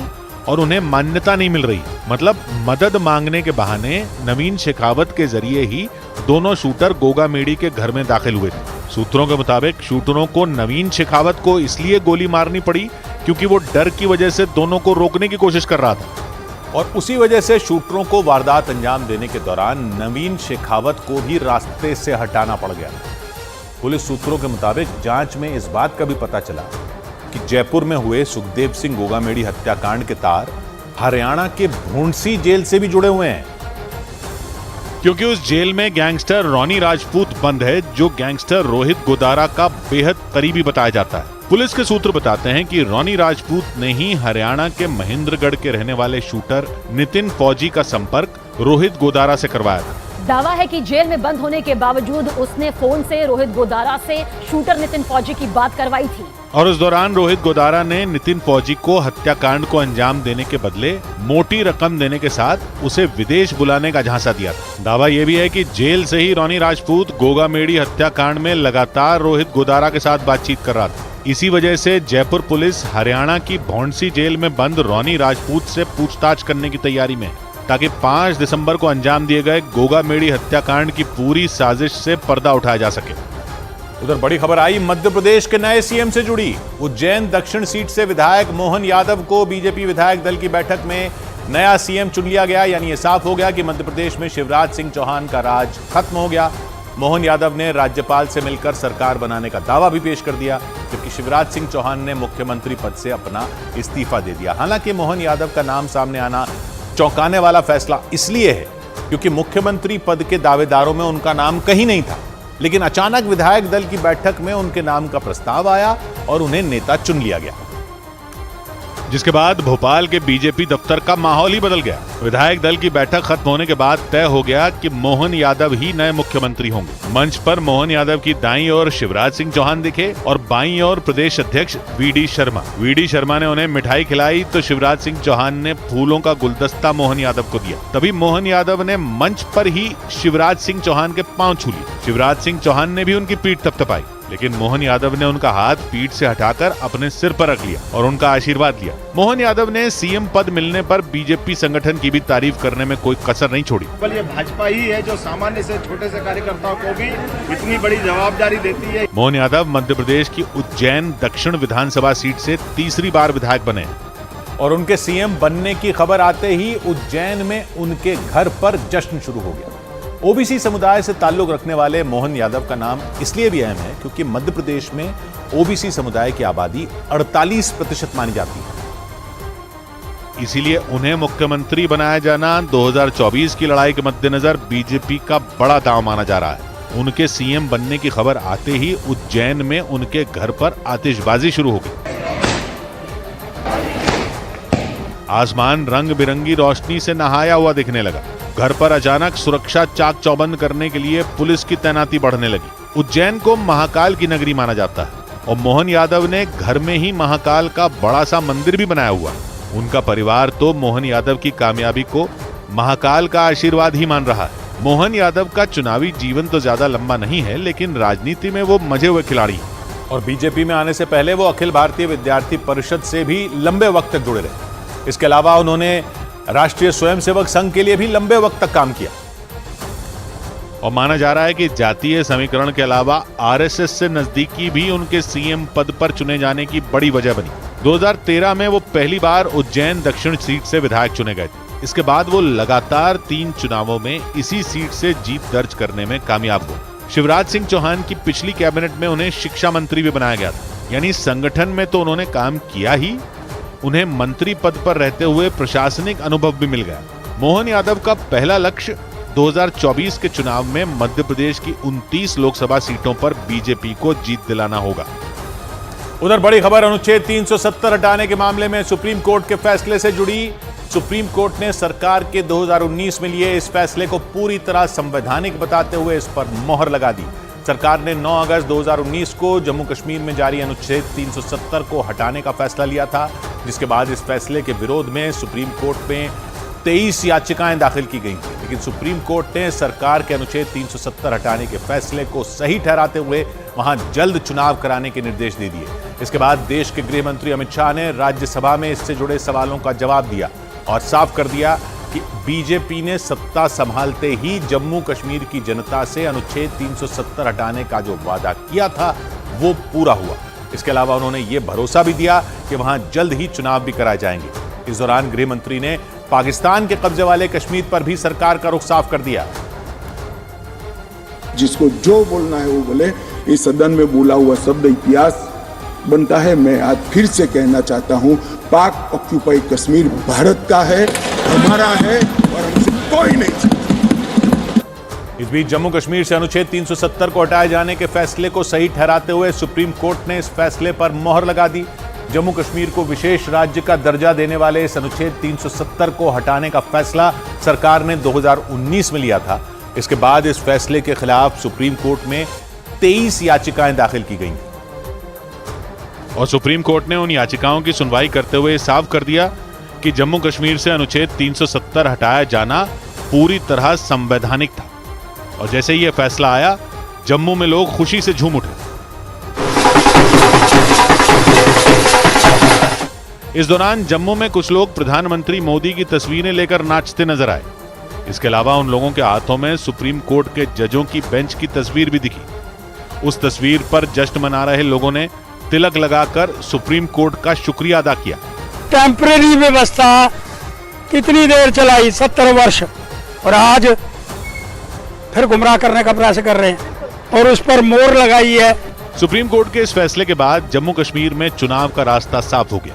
और उन्हें मान्यता नहीं मिल रही। मतलब मदद मांगने के बहाने नवीन शेखावत के जरिए ही दोनों शूटर गोगामेडी के घर में दाखिल हुए थे। सूत्रों के मुताबिक शूटरों को नवीन शेखावत को इसलिए गोली मारनी पड़ी क्योंकि वो डर की वजह से दोनों को रोकने की कोशिश कर रहा था और उसी वजह से शूटरों को वारदात अंजाम देने के दौरान नवीन शेखावत को भी रास्ते से हटाना पड़ गया। पुलिस सूत्रों के मुताबिक जांच में इस बात का भी पता चला कि जयपुर में हुए सुखदेव सिंह गोगामेडी हत्याकांड के तार हरियाणा के भूंडसी जेल से भी जुड़े हुए हैं, क्योंकि उस जेल में गैंगस्टर रॉनी राजपूत बंद है, जो गैंगस्टर रोहित गोदारा का बेहद करीबी बताया जाता है। पुलिस के सूत्र बताते हैं कि रॉनी राजपूत ने ही हरियाणा के महेंद्रगढ़ के रहने वाले शूटर नितिन फौजी का संपर्क रोहित गोदारा से करवाया था। दावा है कि जेल में बंद होने के बावजूद उसने फोन से रोहित गोदारा से शूटर नितिन फौजी की बात करवाई थी और उस दौरान रोहित गोदारा ने नितिन फौजी को हत्याकांड को अंजाम देने के बदले मोटी रकम देने के साथ उसे विदेश बुलाने का झांसा दिया था। दावा यह भी है कि जेल से ही रॉनी राजपूत गोगामेडी हत्याकांड में लगातार रोहित गोदारा के साथ बातचीत कर रहा था। इसी वजह से जयपुर पुलिस हरियाणा की भौंडसी जेल में बंद रॉनी राजपूत से पूछताछ करने की तैयारी में है, ताकि 5 दिसंबर को अंजाम दिए गए गोगामेडी हत्याकांड की पूरी साजिश से पर्दा उठाया जा सके। उधर बड़ी खबर आई मध्य प्रदेश के नए सीएम से जुड़ी। उज्जैन दक्षिण सीट से विधायक मोहन यादव को बीजेपी विधायक दल की बैठक में नया सीएम चुन लिया गया। यानी ये साफ हो गया कि मध्य प्रदेश में शिवराज सिंह चौहान का राज खत्म हो गया। मोहन यादव ने राज्यपाल से मिलकर सरकार बनाने का दावा भी पेश कर दिया, जबकि शिवराज सिंह चौहान ने मुख्यमंत्री पद से अपना इस्तीफा दे दिया। हालांकि मोहन यादव का नाम सामने आना चौंकाने वाला फैसला इसलिए है क्योंकि मुख्यमंत्री पद के दावेदारों में उनका नाम कहीं नहीं था, लेकिन अचानक विधायक दल की बैठक में उनके नाम का प्रस्ताव आया और उन्हें नेता चुन लिया गया। जिसके बाद भोपाल के बीजेपी दफ्तर का माहौल ही बदल गया। विधायक दल की बैठक खत्म होने के बाद तय हो गया कि मोहन यादव ही नए मुख्यमंत्री होंगे। मंच पर मोहन यादव की दाईं ओर शिवराज सिंह चौहान दिखे और बाईं ओर प्रदेश अध्यक्ष वीडी शर्मा। वीडी शर्मा ने उन्हें मिठाई खिलाई तो शिवराज सिंह चौहान ने फूलों का गुलदस्ता मोहन यादव को दिया। तभी मोहन यादव ने मंच पर ही शिवराज सिंह चौहान के पांव छू लिए। शिवराज सिंह चौहान ने भी उनकी पीठ थपथपाई, लेकिन मोहन यादव ने उनका हाथ पीठ से हटाकर अपने सिर पर रख लिया और उनका आशीर्वाद लिया। मोहन यादव ने सीएम पद मिलने पर बीजेपी संगठन की भी तारीफ करने में कोई कसर नहीं छोड़ी। केवल ये भाजपा ही है जो सामान्य से छोटे से कार्यकर्ताओं को भी इतनी बड़ी जवाबदारी देती है। मोहन यादव मध्य प्रदेश की उज्जैन दक्षिण विधानसभा सीट से तीसरी बार विधायक बने और उनके सीएम बनने की खबर आते ही उज्जैन में उनके घर पर जश्न शुरू हो गया। ओबीसी समुदाय से ताल्लुक रखने वाले मोहन यादव का नाम इसलिए भी अहम है क्योंकि मध्य प्रदेश में ओबीसी समुदाय की आबादी 48% मानी जाती है। इसीलिए उन्हें मुख्यमंत्री बनाया जाना 2024 की लड़ाई के मद्देनजर बीजेपी का बड़ा दांव माना जा रहा है। उनके सीएम बनने की खबर आते ही उज्जैन में उनके घर पर आतिशबाजी शुरू हो गई। आसमान रंग बिरंगी रोशनी से नहाया हुआ दिखने लगा। घर पर अचानक सुरक्षा चाक चौबंद करने के लिए पुलिस की तैनाती बढ़ने लगी। उज्जैन को महाकाल की नगरी माना जाता है और मोहन यादव ने घर में ही महाकाल का बड़ा सा मंदिर भी बनाया हुआ। उनका परिवार तो मोहन यादव की कामयाबी को महाकाल का आशीर्वाद ही मान रहा है। मोहन यादव का चुनावी जीवन तो ज्यादा लंबा नहीं है, लेकिन राजनीति में वो मजे हुए खिलाड़ी हैं। और बीजेपी में आने से पहले वो अखिल भारतीय विद्यार्थी परिषद से भी लंबे वक्त तक जुड़े रहे। इसके अलावा उन्होंने राष्ट्रीय स्वयंसेवक संघ के लिए भी लंबे वक्त तक काम किया और माना जा रहा है कि जातीय समीकरण के अलावा आरएसएस से नजदीकी भी उनके सीएम पद पर चुने जाने की बड़ी वजह बनी। 2013 में वो पहली बार उज्जैन दक्षिण सीट से विधायक चुने गए थे। इसके बाद वो लगातार 3 चुनावों में इसी सीट से जीत दर्ज करने में कामयाब हुए। शिवराज सिंह चौहान की पिछली कैबिनेट में उन्हें शिक्षा मंत्री भी बनाया गया था, यानी संगठन में तो उन्होंने काम किया ही, उन्हें मंत्री पद पर रहते हुए प्रशासनिक अनुभव भी मिल गया। मोहन यादव का पहला लक्ष्य 2024 के चुनाव में मध्य प्रदेश की 29 लोकसभा सीटों पर बीजेपी को जीत दिलाना होगा। उधर बड़ी खबर अनुच्छेद 370 हटाने के मामले में सुप्रीम कोर्ट के फैसले से जुड़ी। सुप्रीम कोर्ट ने सरकार के 2019 में लिए इस फैसले को पूरी तरह संवैधानिक बताते हुए इस पर मोहर लगा दी। सरकार ने 9 अगस्त 2019 को जम्मू कश्मीर में जारी अनुच्छेद 370 को हटाने का फैसला लिया था, जिसके बाद इस फैसले के विरोध में सुप्रीम कोर्ट में 23 याचिकाएं दाखिल की गई थी। लेकिन सुप्रीम कोर्ट ने सरकार के अनुच्छेद 370 हटाने के फैसले को सही ठहराते हुए वहां जल्द चुनाव कराने के निर्देश दे दिए। इसके बाद देश के गृह मंत्री अमित शाह ने राज्यसभा में इससे जुड़े सवालों का जवाब दिया और साफ कर दिया कि बीजेपी ने सत्ता संभालते ही जम्मू कश्मीर की जनता से अनुच्छेद 370 हटाने का जो वादा किया था वो पूरा हुआ। इसके अलावा उन्होंने ये भरोसा भी दिया कि वहां जल्द ही चुनाव भी कराए जाएंगे। इस दौरान गृह मंत्री ने पाकिस्तान के कब्जे वाले कश्मीर पर भी सरकार का रुख साफ कर दिया। जिसको जो बोलना है वो बोले। इस सदन में बोला हुआ शब्द इतिहास बनता है। मैं आज फिर से कहना चाहता हूं, पाक ऑक्यूपाइड कश्मीर भारत का है, हमारा है और हमसे कोई नहीं। इस बीच जम्मू कश्मीर से अनुच्छेद 370 को हटाए जाने के फैसले को सही ठहराते हुए सुप्रीम कोर्ट ने इस फैसले पर मोहर लगा दी। जम्मू कश्मीर को विशेष राज्य का दर्जा देने वाले इस अनुच्छेद 370 को हटाने का फैसला सरकार ने 2019 में लिया था। इसके बाद इस फैसले के खिलाफ सुप्रीम कोर्ट में 23 याचिकाएं दाखिल की गई और सुप्रीम कोर्ट ने उन याचिकाओं की सुनवाई करते हुए साफ कर दिया कि जम्मू कश्मीर से अनुच्छेद 370 हटाया जाना पूरी तरह संवैधानिक था। और जैसे ही यह फैसला आया, जम्मू में लोग खुशी से झूम उठे। इस दौरान जम्मू में कुछ लोग प्रधानमंत्री मोदी की तस्वीरें लेकर नाचते नजर आए। इसके अलावा उन लोगों के हाथों में सुप्रीम कोर्ट के जजों की बेंच की तस्वीर भी दिखी। उस तस्वीर पर जश्न मना रहे लोगों ने तिलक लगाकर सुप्रीम कोर्ट का शुक्रिया अदा किया। टेम्परेरी व्यवस्था कितनी देर चलाई, 70 वर्ष, और आज फिर गुमराह करने का प्रयास कर रहे हैं और उस पर मोहर लगाई है। सुप्रीम कोर्ट के इस फैसले के बाद जम्मू कश्मीर में चुनाव का रास्ता साफ हो गया।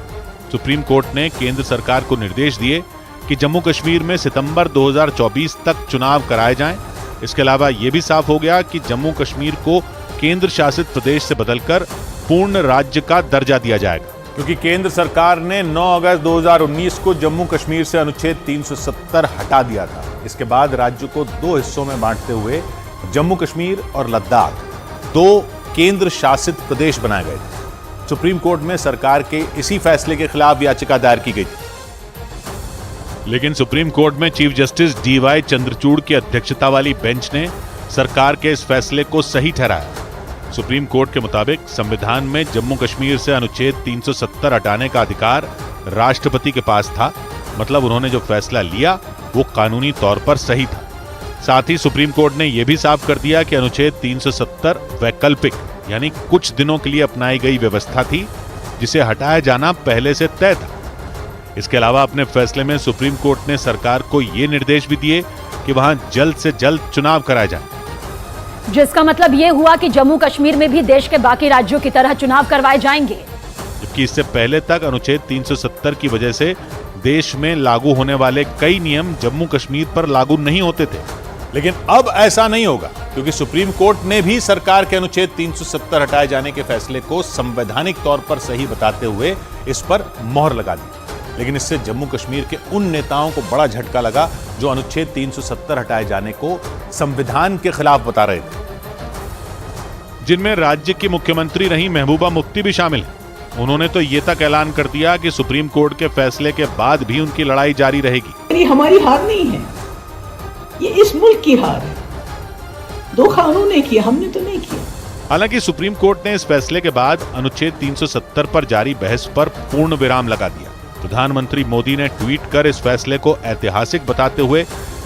सुप्रीम कोर्ट ने केंद्र सरकार को निर्देश दिए कि जम्मू कश्मीर में सितंबर 2024 तक चुनाव कराए जाएं। इसके अलावा यह भी साफ हो गया कि जम्मू कश्मीर को केंद्र शासित प्रदेश से बदलकर पूर्ण राज्य का दर्जा दिया जाएगा। क्योंकि केंद्र सरकार ने 9 अगस्त 2019 को जम्मू कश्मीर से अनुच्छेद 370 हटा दिया था। इसके बाद राज्य को दो हिस्सों में बांटते हुए जम्मू कश्मीर और लद्दाख दो केंद्र शासित प्रदेश बनाए गए थे। सुप्रीम कोर्ट में सरकार के इसी फैसले के खिलाफ याचिका दायर की गई थी। लेकिन सुप्रीम कोर्ट में चीफ जस्टिस डीवाई चंद्रचूड़ की अध्यक्षता वाली बेंच ने सरकार के इस फैसले को सही ठहराया। सुप्रीम कोर्ट के मुताबिक संविधान में जम्मू कश्मीर से अनुच्छेद 370 हटाने का अधिकार राष्ट्रपति के पास था। मतलब उन्होंने जो फैसला लिया वो कानूनी तौर पर सही था। साथ ही सुप्रीम कोर्ट ने यह भी साफ कर दिया कि अनुच्छेद 370 वैकल्पिक यानी कुछ दिनों के लिए अपनाई गई व्यवस्था थी, जिसे हटाया जाना पहले से तय था। इसके अलावा अपने फैसले में सुप्रीम कोर्ट ने सरकार को ये निर्देश भी दिए कि वहां जल्द से जल्द चुनाव कराए जाए, जिसका मतलब ये हुआ कि जम्मू कश्मीर में भी देश के बाकी राज्यों की तरह चुनाव करवाए जाएंगे। जबकि इससे पहले तक अनुच्छेद 370 की वजह से देश में लागू होने वाले कई नियम जम्मू कश्मीर पर लागू नहीं होते थे। लेकिन अब ऐसा नहीं होगा, क्योंकि सुप्रीम कोर्ट ने भी सरकार के अनुच्छेद 370 हटाए जाने के फैसले को संवैधानिक तौर पर सही बताते हुए इस पर मोहर लगा दी। लेकिन इससे जम्मू कश्मीर के उन नेताओं को बड़ा झटका लगा जो अनुच्छेद 370 हटाए जाने को संविधान के खिलाफ बता रहे थे, जिनमें राज्य की मुख्यमंत्री रही महबूबा मुफ्ती भी शामिल है। उन्होंने तो ये तक ऐलान कर दिया कि सुप्रीम कोर्ट के फैसले के बाद भी उनकी लड़ाई जारी रहेगी। ये हमारी हार नहीं है, ये इस मुल्क की हार है। धोखा उन्होंने किया, हमने तो नहीं किया। हालांकि सुप्रीम कोर्ट ने इस फैसले के बाद अनुच्छेद 370 पर जारी बहस पर पूर्ण विराम लगा दिया। प्रधानमंत्री मोदी ने ट्वीट कर इस फैसले को ऐतिहासिक बताते हुए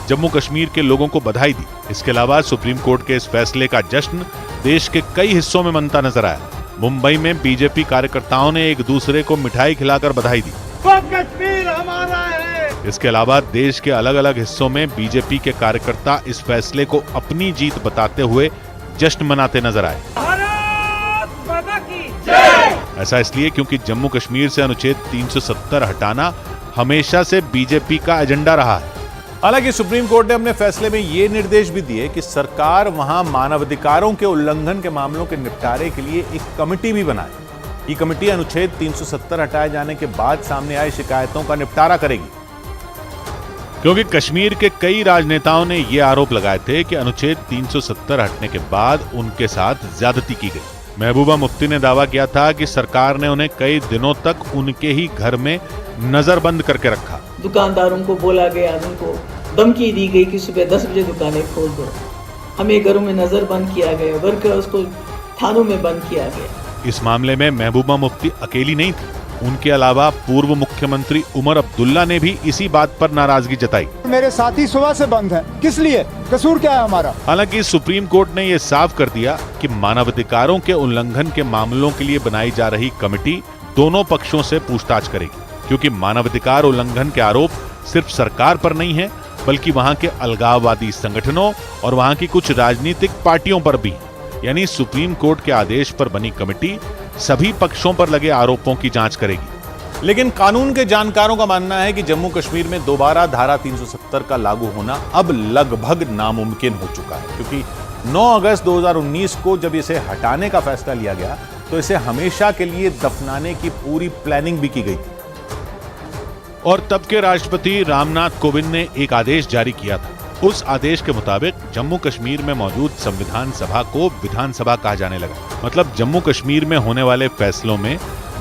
जम्मू कश्मीर के लोगों को बधाई दी। इसके अलावा सुप्रीम कोर्ट के इस फैसले का जश्न देश के कई हिस्सों में मनता नजर आया। मुंबई में बीजेपी कार्यकर्ताओं ने एक दूसरे को मिठाई खिलाकर बधाई दी। कश्मीर हमारा है। इसके अलावा देश के अलग अलग हिस्सों में बीजेपी के कार्यकर्ता इस फैसले को अपनी जीत बताते हुए जश्न मनाते नजर आए। ऐसा इसलिए क्योंकि जम्मू कश्मीर से अनुच्छेद 370 हटाना हमेशा से बीजेपी का एजेंडा रहा है। हालांकि सुप्रीम कोर्ट ने अपने फैसले में ये निर्देश भी दिए कि सरकार वहां मानवाधिकारों के उल्लंघन के मामलों के निपटारे के लिए एक कमेटी भी बनाए। ये कमेटी अनुच्छेद 370 हटाए जाने के बाद सामने आई शिकायतों का निपटारा करेगी। क्योंकि कश्मीर के कई राजनेताओं ने ये आरोप लगाए थे कि अनुच्छेद 370 हटने के बाद उनके साथ ज्यादती की गई। महबूबा मुफ्ती ने दावा किया था कि सरकार ने उन्हें कई दिनों तक उनके ही घर में नजरबंद करके रखा। दुकानदारों को बोला गया, उनको धमकी दी गई कि सुबह 10 बजे दुकानें खोल दो। हमें घरों में नजरबंद किया गया, वर्कर्स को थानों में बंद किया गया। इस मामले में महबूबा मुफ्ती अकेली नहीं थी। उनके अलावा पूर्व मुख्यमंत्री उमर अब्दुल्ला ने भी इसी बात पर नाराजगी जताई। मेरे साथी सुबह से बंद हैं, किस लिए? कसूर क्या है हमारा? हालांकि सुप्रीम कोर्ट ने यह साफ कर दिया कि मानवाधिकारों के उल्लंघन के मामलों के लिए बनाई जा रही कमेटी दोनों पक्षों से पूछताछ करेगी, क्योंकि मानवाधिकार उल्लंघन के आरोप सिर्फ सरकार पर नहीं है, बल्कि वहां के अलगाववादी संगठनों और वहां की कुछ राजनीतिक पार्टियों पर भी। यानी सुप्रीम कोर्ट के आदेश पर बनी कमेटी सभी पक्षों पर लगे आरोपों की जांच करेगी। लेकिन कानून के जानकारों का मानना है कि जम्मू कश्मीर में दोबारा धारा 370 का लागू होना अब लगभग नामुमकिन हो चुका है, क्योंकि 9 अगस्त 2019 को जब इसे हटाने का फैसला लिया गया तो इसे हमेशा के लिए दफनाने की पूरी प्लानिंग भी की गई थी। और तब के राष्ट्रपति रामनाथ कोविंद ने एक आदेश जारी किया था। उस आदेश के मुताबिक जम्मू कश्मीर में मौजूद संविधान सभा को विधानसभा कहा जाने लगा। मतलब जम्मू कश्मीर में होने वाले फैसलों में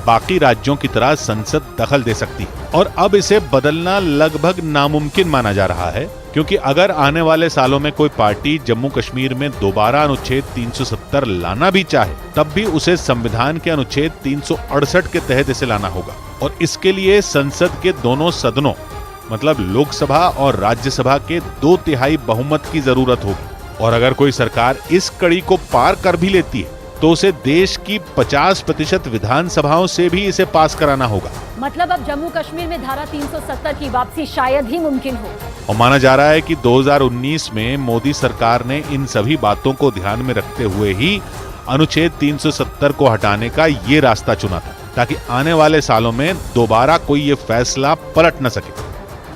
बाकी राज्यों की तरह संसद दखल दे सकती है। और अब इसे बदलना लगभग नामुमकिन माना जा रहा है, क्योंकि अगर आने वाले सालों में कोई पार्टी जम्मू कश्मीर में दोबारा अनुच्छेद 370 लाना भी चाहे, तब भी उसे संविधान के अनुच्छेद 368 के तहत इसे लाना होगा। और इसके लिए संसद के दोनों सदनों मतलब लोकसभा और राज्यसभा के 2/3 बहुमत की जरूरत होगी। और अगर कोई सरकार इस कड़ी को पार कर भी लेती है तो उसे देश की 50% विधानसभाओं से भी इसे पास कराना होगा। मतलब अब जम्मू कश्मीर में धारा 370 की वापसी शायद ही मुमकिन हो। और माना जा रहा है कि 2019 में मोदी सरकार ने इन सभी बातों को ध्यान में रखते हुए ही अनुच्छेद 370 को हटाने का ये रास्ता चुना था, ताकि आने वाले सालों में दोबारा कोई ये फैसला पलट न सके।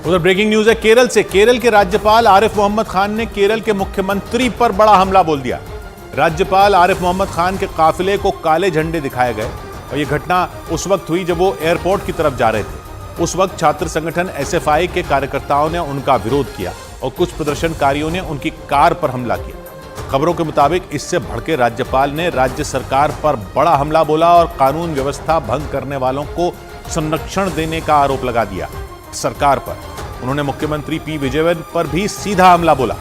उधर ब्रेकिंग न्यूज है केरल से। केरल के राज्यपाल आरिफ मोहम्मद खान ने केरल के मुख्यमंत्री पर बड़ा हमला बोल दिया। राज्यपाल आरिफ मोहम्मद खान के काफिले को काले झंडे दिखाए गए और ये घटना उस वक्त हुई जब वो एयरपोर्ट की तरफ जा रहे थे। उस वक्त छात्र संगठन SFI के कार्यकर्ताओं ने उनका विरोध किया और कुछ प्रदर्शनकारियों ने उनकी कार पर हमला किया। खबरों के मुताबिक इससे भड़के राज्यपाल ने राज्य सरकार पर बड़ा हमला बोला और कानून व्यवस्था भंग करने वालों को संरक्षण देने का आरोप लगा दिया सरकार पर। उन्होंने मुख्यमंत्री P. विजयन पर भी सीधा हमला बोला।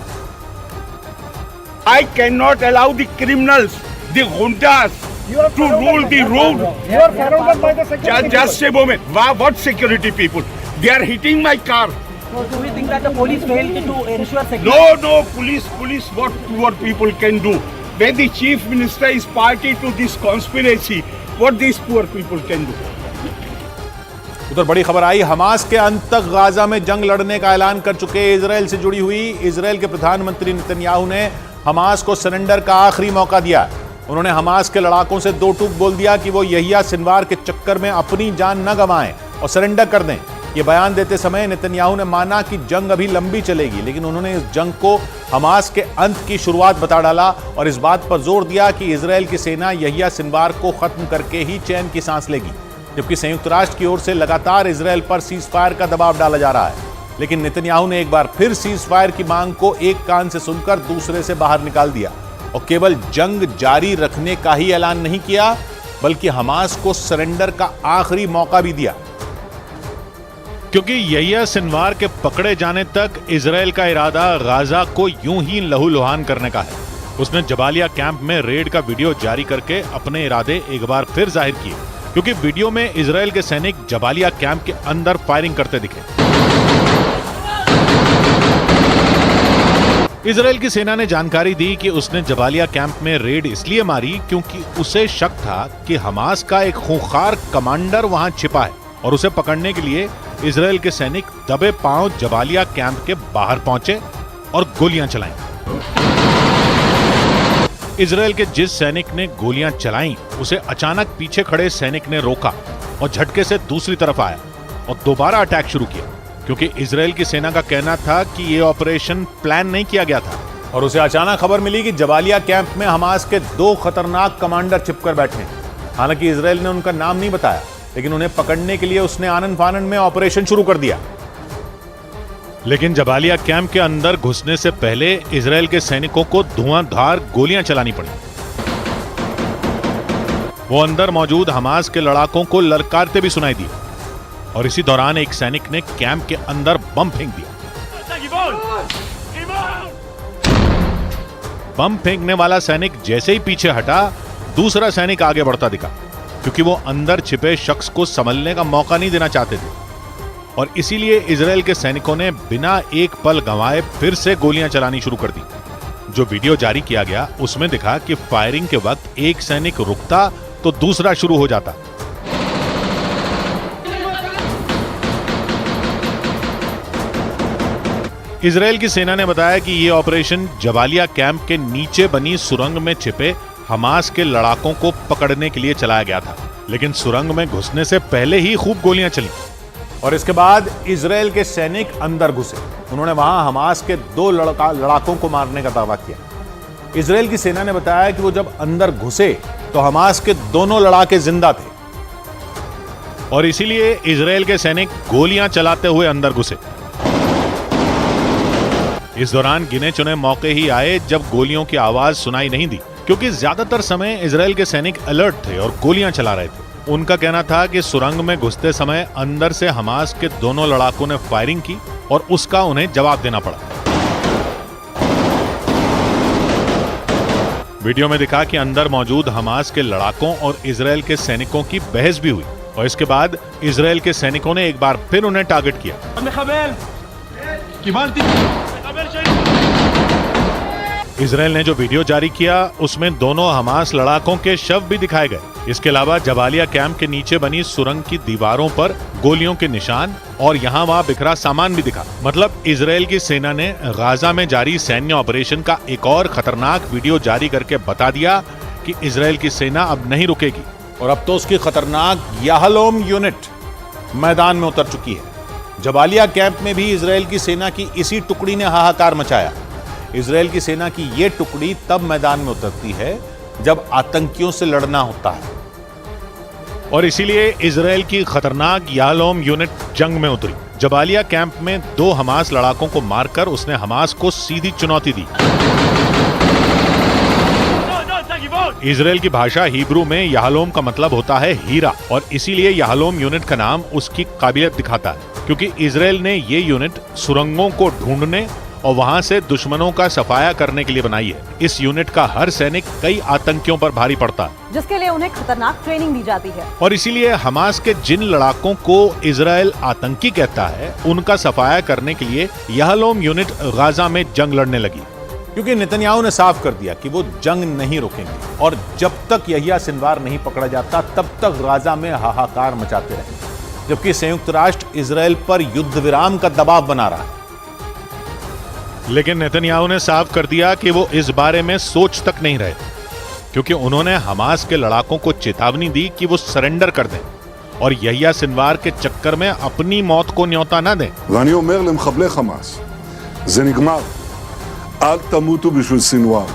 I cannot allow the criminals, the juntas, to rule the road. You are surrounded by the security. Just a moment. What security people? They are hitting my car. So do we think that the police failed to ensure security? No, police, what poor people can do? When the chief minister is party to this conspiracy, what these poor people can do? उधर बड़ी खबर आई, Hamas के अंत तक Gaza में जंग लड़ने का ऐलान कर चुके इजराइल से जुड़ी हुई। इजराइल के प्रधानमंत्री नेतन्याहू ने हमास को सरेंडर का आखिरी मौका दिया। उन्होंने हमास के लड़ाकों से दो टूक बोल दिया कि वो यहिया सिनवार के चक्कर में अपनी जान न गंवाएं और सरेंडर कर दें। ये बयान देते समय नेतन्याहू ने माना कि जंग अभी लंबी चलेगी, लेकिन उन्होंने इस जंग को हमास के अंत की शुरुआत बता डाला और इस बात पर जोर दिया कि इजराइल की सेना यहिया सिनवार को खत्म करके ही चैन की सांस लेगी। जबकि संयुक्त राष्ट्र की ओर से लगातार इजराइल पर सीज फायर का दबाव डाला जा रहा है, लेकिन नेतन्याहू ने एक बार फिर सीज फायर की मांग को एक कान से सुनकर दूसरे से बाहर निकाल दिया और केवल जंग जारी रखने का ही ऐलान नहीं किया, बल्कि हमास को सरेंडर का आखिरी मौका भी दिया। क्योंकि यहिया सिनवार के पकड़े जाने तक इजराइल का इरादा गाजा को यूं ही लहूलुहान करने का है। उसने जबालिया कैंप में रेड का वीडियो जारी करके अपने इरादे एक बार फिर जाहिर किए, क्योंकि वीडियो में इजराइल के सैनिक जबालिया कैंप के अंदर फायरिंग करते दिखे। इजराइल की सेना ने जानकारी दी कि उसने जबालिया कैंप में रेड इसलिए मारी क्योंकि उसे शक था कि हमास का एक खूंखार कमांडर वहां छिपा है और उसे पकड़ने के लिए इजराइल के सैनिक दबे पांव जबालिया कैंप के बाहर पहुंचे और गोलियां चलाईं। इजराइल के जिस सैनिक ने गोलियां चलाईं, उसे अचानक पीछे खड़े सैनिक ने रोका और झटके से दूसरी तरफ आया और दोबारा अटैक शुरू किया, क्योंकि इजराइल की सेना का कहना था कि यह ऑपरेशन प्लान नहीं किया गया था। और उसे अचानक खबर मिली कि जबालिया कैंप में हमास के दो खतरनाक कमांडर छिपकर बैठे हैं। हालांकि इजराइल ने उनका नाम नहीं बताया, लेकिन उन्हें पकड़ने के लिए उसने आनन फानन में ऑपरेशन शुरू कर दिया। लेकिन जबालिया कैंप के अंदर घुसने से पहले इजराइल के सैनिकों को धुआंधार गोलियां चलानी पड़ी। वो अंदर मौजूद हमास के लड़ाकों को ललकारते भी सुनाई दिए और इसी दौरान एक सैनिक ने कैंप के अंदर बम फेंक दिया। बम फेंकने वाला सैनिक जैसे ही पीछे हटा, दूसरा सैनिक आगे बढ़ता दिखा, क्योंकि वो अंदर छिपे शख्स को संभलने का मौका नहीं देना चाहते थे। और इसीलिए इजराइल के सैनिकों ने बिना एक पल गंवाए फिर से गोलियां चलानी शुरू कर दी। जो वीडियो जारी किया गया उसमें दिखा कि फायरिंग के वक्त एक सैनिक रुकता तो दूसरा शुरू हो जाता। इजराइल की सेना ने बताया कि यह ऑपरेशन जबालिया कैंप के नीचे बनी सुरंग में छिपे हमास के लड़ाकों को पकड़ने के लिए चलाया गया था, लेकिन सुरंग में घुसने से पहले ही खूब गोलियां चली और इसके बाद इजराइल के सैनिक अंदर घुसे। उन्होंने वहां हमास के दो लड़ाकों को मारने का दावा किया। इजराइल की सेना ने बताया कि वो जब अंदर घुसे तो हमास के दोनों लड़ाके जिंदा थे और इसीलिए इजराइल के सैनिक गोलियां चलाते हुए अंदर घुसे। इस दौरान गिने चुने मौके ही आए जब गोलियों की आवाज सुनाई नहीं दी, क्योंकि ज्यादातर समय इजराइल के सैनिक अलर्ट थे और गोलियां चला रहे थे। उनका कहना था कि सुरंग में घुसते समय अंदर से हमास के दोनों लड़ाकों ने फायरिंग की और उसका उन्हें जवाब देना पड़ा। वीडियो में दिखा कि अंदर मौजूद हमास के लड़ाकों और इजराइल के सैनिकों की बहस भी हुई और इसके बाद इजराइल के सैनिकों ने एक बार फिर उन्हें टारगेट किया। इजराइल ने जो वीडियो जारी किया उसमें दोनों हमास लड़ाकों के शव भी दिखाए गए। इसके अलावा जबालिया कैंप के नीचे बनी सुरंग की दीवारों पर गोलियों के निशान और यहाँ वहाँ बिखरा सामान भी दिखा। मतलब इजराइल की सेना ने गाजा में जारी सैन्य ऑपरेशन का एक और खतरनाक वीडियो जारी करके बता दिया कि इजराइल की सेना अब नहीं रुकेगी और अब तो उसकी खतरनाक याहलोम यूनिट मैदान में उतर चुकी है। जबालिया कैंप में भी इजराइल की सेना की इसी टुकड़ी ने हाहाकार मचाया। इजराइल की सेना की यह टुकड़ी तब मैदान में उतरती है जब आतंकियों से लड़ना होता है। और इसीलिए इजराइल की खतरनाक यालोम यूनिट जंग में उतरी। जबालिया कैंप में 2 हमास लड़ाकों को मारकर उसने हमास को सीधी चुनौती दी। इजराइल की भाषा हिब्रू में याहलोम का मतलब होता है हीरा, और इसीलिए याहलोम यूनिट का नाम उसकी काबिलियत दिखाता है, क्योंकि इजराइल ने ये यूनिट सुरंगों को ढूंढने और वहां से दुश्मनों का सफाया करने के लिए बनाई है। इस यूनिट का हर सैनिक कई आतंकियों पर भारी पड़ता है, जिसके लिए उन्हें खतरनाक ट्रेनिंग दी जाती है। और इसीलिए हमास के जिन लड़ाकों को इजराइल आतंकी कहता है, उनका सफाया करने के लिए याहलोम यूनिट गाजा में जंग लड़ने लगी। क्योंकि नेतन्याहू ने साफ कर दिया कि वो जंग नहीं रोकेंगे, और जब तक यहिया सिनवार नहीं पकड़ा जाता तब तक गाजा में हाहाकार मचाते रहेंगे, जबकि संयुक्त राष्ट्र इजराइल पर युद्ध विराम का दबाव बना रहा है। लेकिन नेतन्याहू ने साफ कर दिया कि वो इस बारे में सोच तक नहीं रहे, क्योंकि उन्होंने हमास के लड़ाकों को चेतावनी दी कि वो सरेंडर कर दें और यहिया सिनवार के चक्कर में अपनी मौत को न्योता न दें। ואני אומר למחבלי חמאס, זה נגמר. אל תמותו בשביל סנוואר.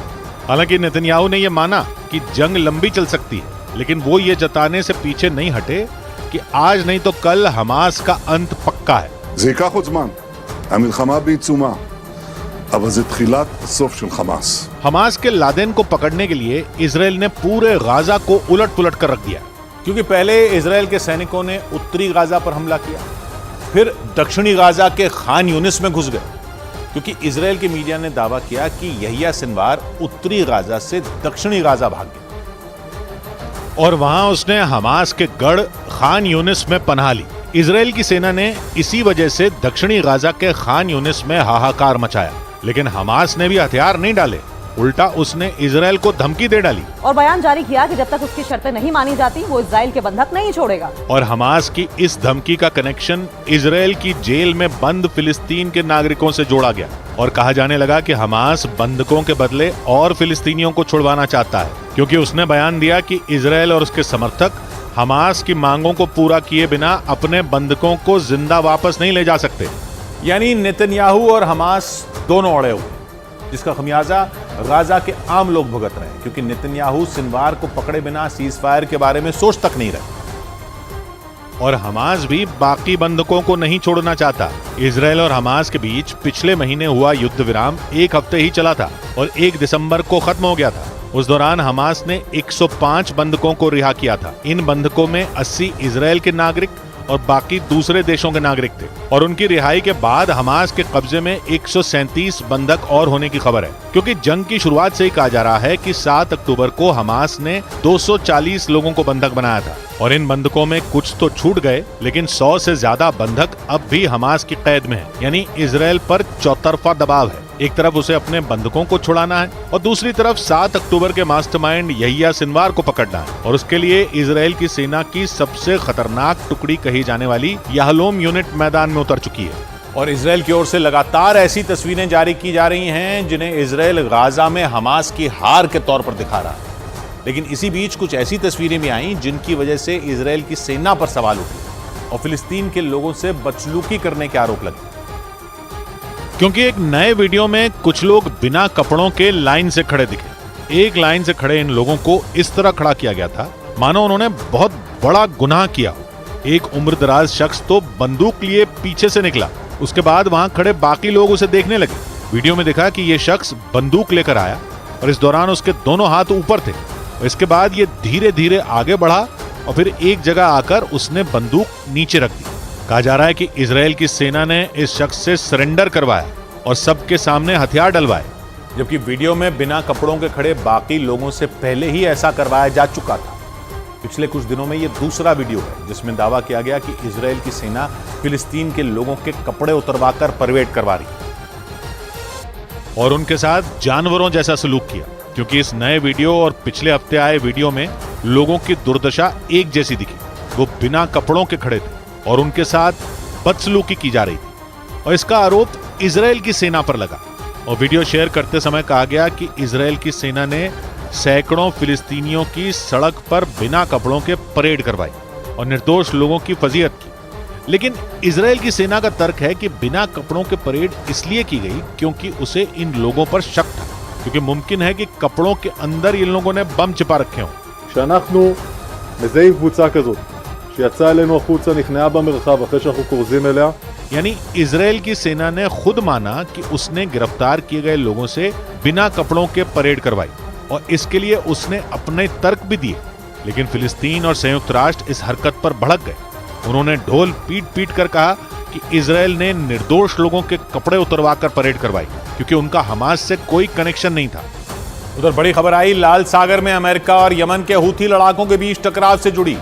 हालांकि नेतन्याहू ने यह माना कि जंग लंबी चल सकती है, लेकिन वो ये जताने से पीछे नहीं हटे कि आज नहीं तो कल हमास का अंत पक्का है। זה ייקח עוד זמן. המלחמה בעיצומה. אבל זה תחילת הסוף של חמאס. हमास के लादेन को पकड़ने के लिए इजराइल ने पूरे गाजा को उलट पुलट कर रख दिया, क्योंकि पहले इजराइल के सैनिकों ने उत्तरी गाजा पर हमला किया, फिर दक्षिणी गाजा के खान यूनिस में घुस गए, क्योंकि इजराइल के मीडिया ने दावा किया कि यहिया सिनवार उत्तरी गाजा से दक्षिणी गाजा भाग गया, और वहां उसने हमास के गढ़ खान यूनिस में पनाह ली। इजराइल की सेना ने इसी वजह से दक्षिणी गाजा के खान यूनिस में हाहाकार मचाया, लेकिन हमास ने भी हथियार नहीं डाले, उल्टा उसने इजराइल को धमकी दे डाली और बयान जारी किया कि जब तक उसकी शर्तें नहीं मानी जाती वो इजराइल के बंधक नहीं छोड़ेगा। और हमास की इस धमकी का कनेक्शन इजराइल की जेल में बंद फिलिस्तीन के नागरिकों से जोड़ा गया, और कहा जाने लगा कि हमास बंधकों के बदले और फिलिस्तीनियों को छुड़वाना चाहता है, क्योंकि उसने बयान दिया कि इजराइल और उसके समर्थक हमास की मांगों को पूरा किए बिना अपने बंधकों को जिंदा वापस नहीं ले जा सकते। यानी नेतन्याहू और हमास दोनों अड़े हुए, जिसका खमियाजा गाजा के आम लोग भुगत रहे हैं, क्योंकि नेतन्याहू सिनवार को पकड़े बिना सीज फायर के बारे में सोच तक नहीं रहे। और हमास भी बाकी बंधकों को नहीं छोड़ना चाहता। इजराइल और हमास के बीच पिछले महीने हुआ युद्ध विराम 1 हफ्ते ही चला था और 1 दिसंबर को खत्म हो गया था। उस दौरान हमास ने 105 बंधकों को रिहा किया था। इन बंधकों में 80 इजराइल के नागरिक और बाकी दूसरे देशों के नागरिक थे, और उनकी रिहाई के बाद हमास के कब्जे में 137 बंधक और होने की खबर है, क्योंकि जंग की शुरुआत से ही कहा जा रहा है कि 7 अक्टूबर को हमास ने 240 लोगों को बंधक बनाया था, और इन बंधकों में कुछ तो छूट गए, लेकिन 100 से ज्यादा बंधक अब भी हमास की कैद में है। यानी इजराइल पर चौतरफा दबाव है। एक तरफ उसे अपने बंधकों को छुड़ाना है और दूसरी तरफ 7 अक्टूबर के मास्टरमाइंड यहिया सिनवार को पकड़ना है, और उसके लिए इजराइल की सेना की सबसे खतरनाक टुकड़ी कही जाने वाली याहलोम यूनिट मैदान में उतर चुकी है। और इजराइल की ओर से लगातार ऐसी तस्वीरें जारी की जा रही हैं जिन्हें इजराइल गाजा में हमास की हार के तौर पर दिखा रहा है। लेकिन इसी बीच कुछ ऐसी तस्वीरें भी आईं जिनकी वजह से इजराइल की सेना पर सवाल उठे और फिलिस्तीन के लोगों से बदसलूकी करने के आरोप लगे, क्योंकि एक नए वीडियो में कुछ लोग बिना कपड़ों के लाइन से खड़े दिखे। एक लाइन से खड़े इन लोगों को इस तरह खड़ा किया गया था मानो उन्होंने बहुत बड़ा गुनाह किया। एक उम्रदराज शख्स तो बंदूक लिए पीछे से निकला, उसके बाद वहां खड़े बाकी लोग उसे देखने लगे। वीडियो में दिखा कि ये शख्स बंदूक लेकर आया और इस दौरान उसके दोनों हाथ ऊपर थे। इसके बाद ये धीरे धीरे आगे बढ़ा और फिर एक जगह आकर उसने बंदूक नीचे रख दी। कहा जा रहा है कि इजराइल की सेना ने इस शख्स से सरेंडर करवाया और सबके सामने हथियार डलवाए, जबकि वीडियो में बिना कपड़ों के खड़े बाकी लोगों से पहले ही ऐसा करवाया जा चुका था। पिछले कुछ दिनों में यह दूसरा वीडियो है जिसमें दावा किया गया कि इजराइल की सेना फिलिस्तीन के लोगों के कपड़े उतरवाकर परेड करवा रही और उनके साथ जानवरों जैसा सलूक किया, क्योंकि इस नए वीडियो और पिछले हफ्ते आए वीडियो में लोगों की दुर्दशा एक जैसी दिखी। वो बिना कपड़ों के खड़े थे और उनके साथ बदसलूकी की जा रही थी, और इसका आरोप इजराइल की सेना पर लगा। और वीडियो शेयर करते समय कहा गया कि इजराइल की सेना ने सैकड़ों फिलिस्तीनियों की सड़क पर बिना कपड़ों के परेड करवाई और निर्दोष लोगों की फजीहत की। लेकिन इजराइल की सेना का तर्क है कि बिना कपड़ों के परेड इसलिए की गई क्योंकि उसे इन लोगों पर शक था, क्योंकि मुमकिन है कि कपड़ों के अंदर इन लोगों ने बम छिपा रखे हों। שאנחנו מזהים קבוצה כזאת שיצאה אלינו החוצה, נכנעה במרחב אחרי שאנחנו כורזים אליה. यानी इजराइल की सेना ने खुद माना कि उसने गिरफ्तार किए गए लोगों से बिना कपड़ों के परेड करवाई और इसके लिए उसने अपने तर्क भी दिए, लेकिन फिलिस्तीन और संयुक्त राष्ट्र इस हरकत पर भड़क गए। उन्होंने ढोल पीट पीट कर कहा कि इजराइल ने निर्दोष लोगों के कपड़े उतरवाकर परेड करवाई क्योंकि उनका हमास से कोई कनेक्शन नहीं था। उधर बड़ी खबर आई लाल सागर में अमेरिका और यमन के हूथी लड़ाकों के बीच टकराव से जुड़ी।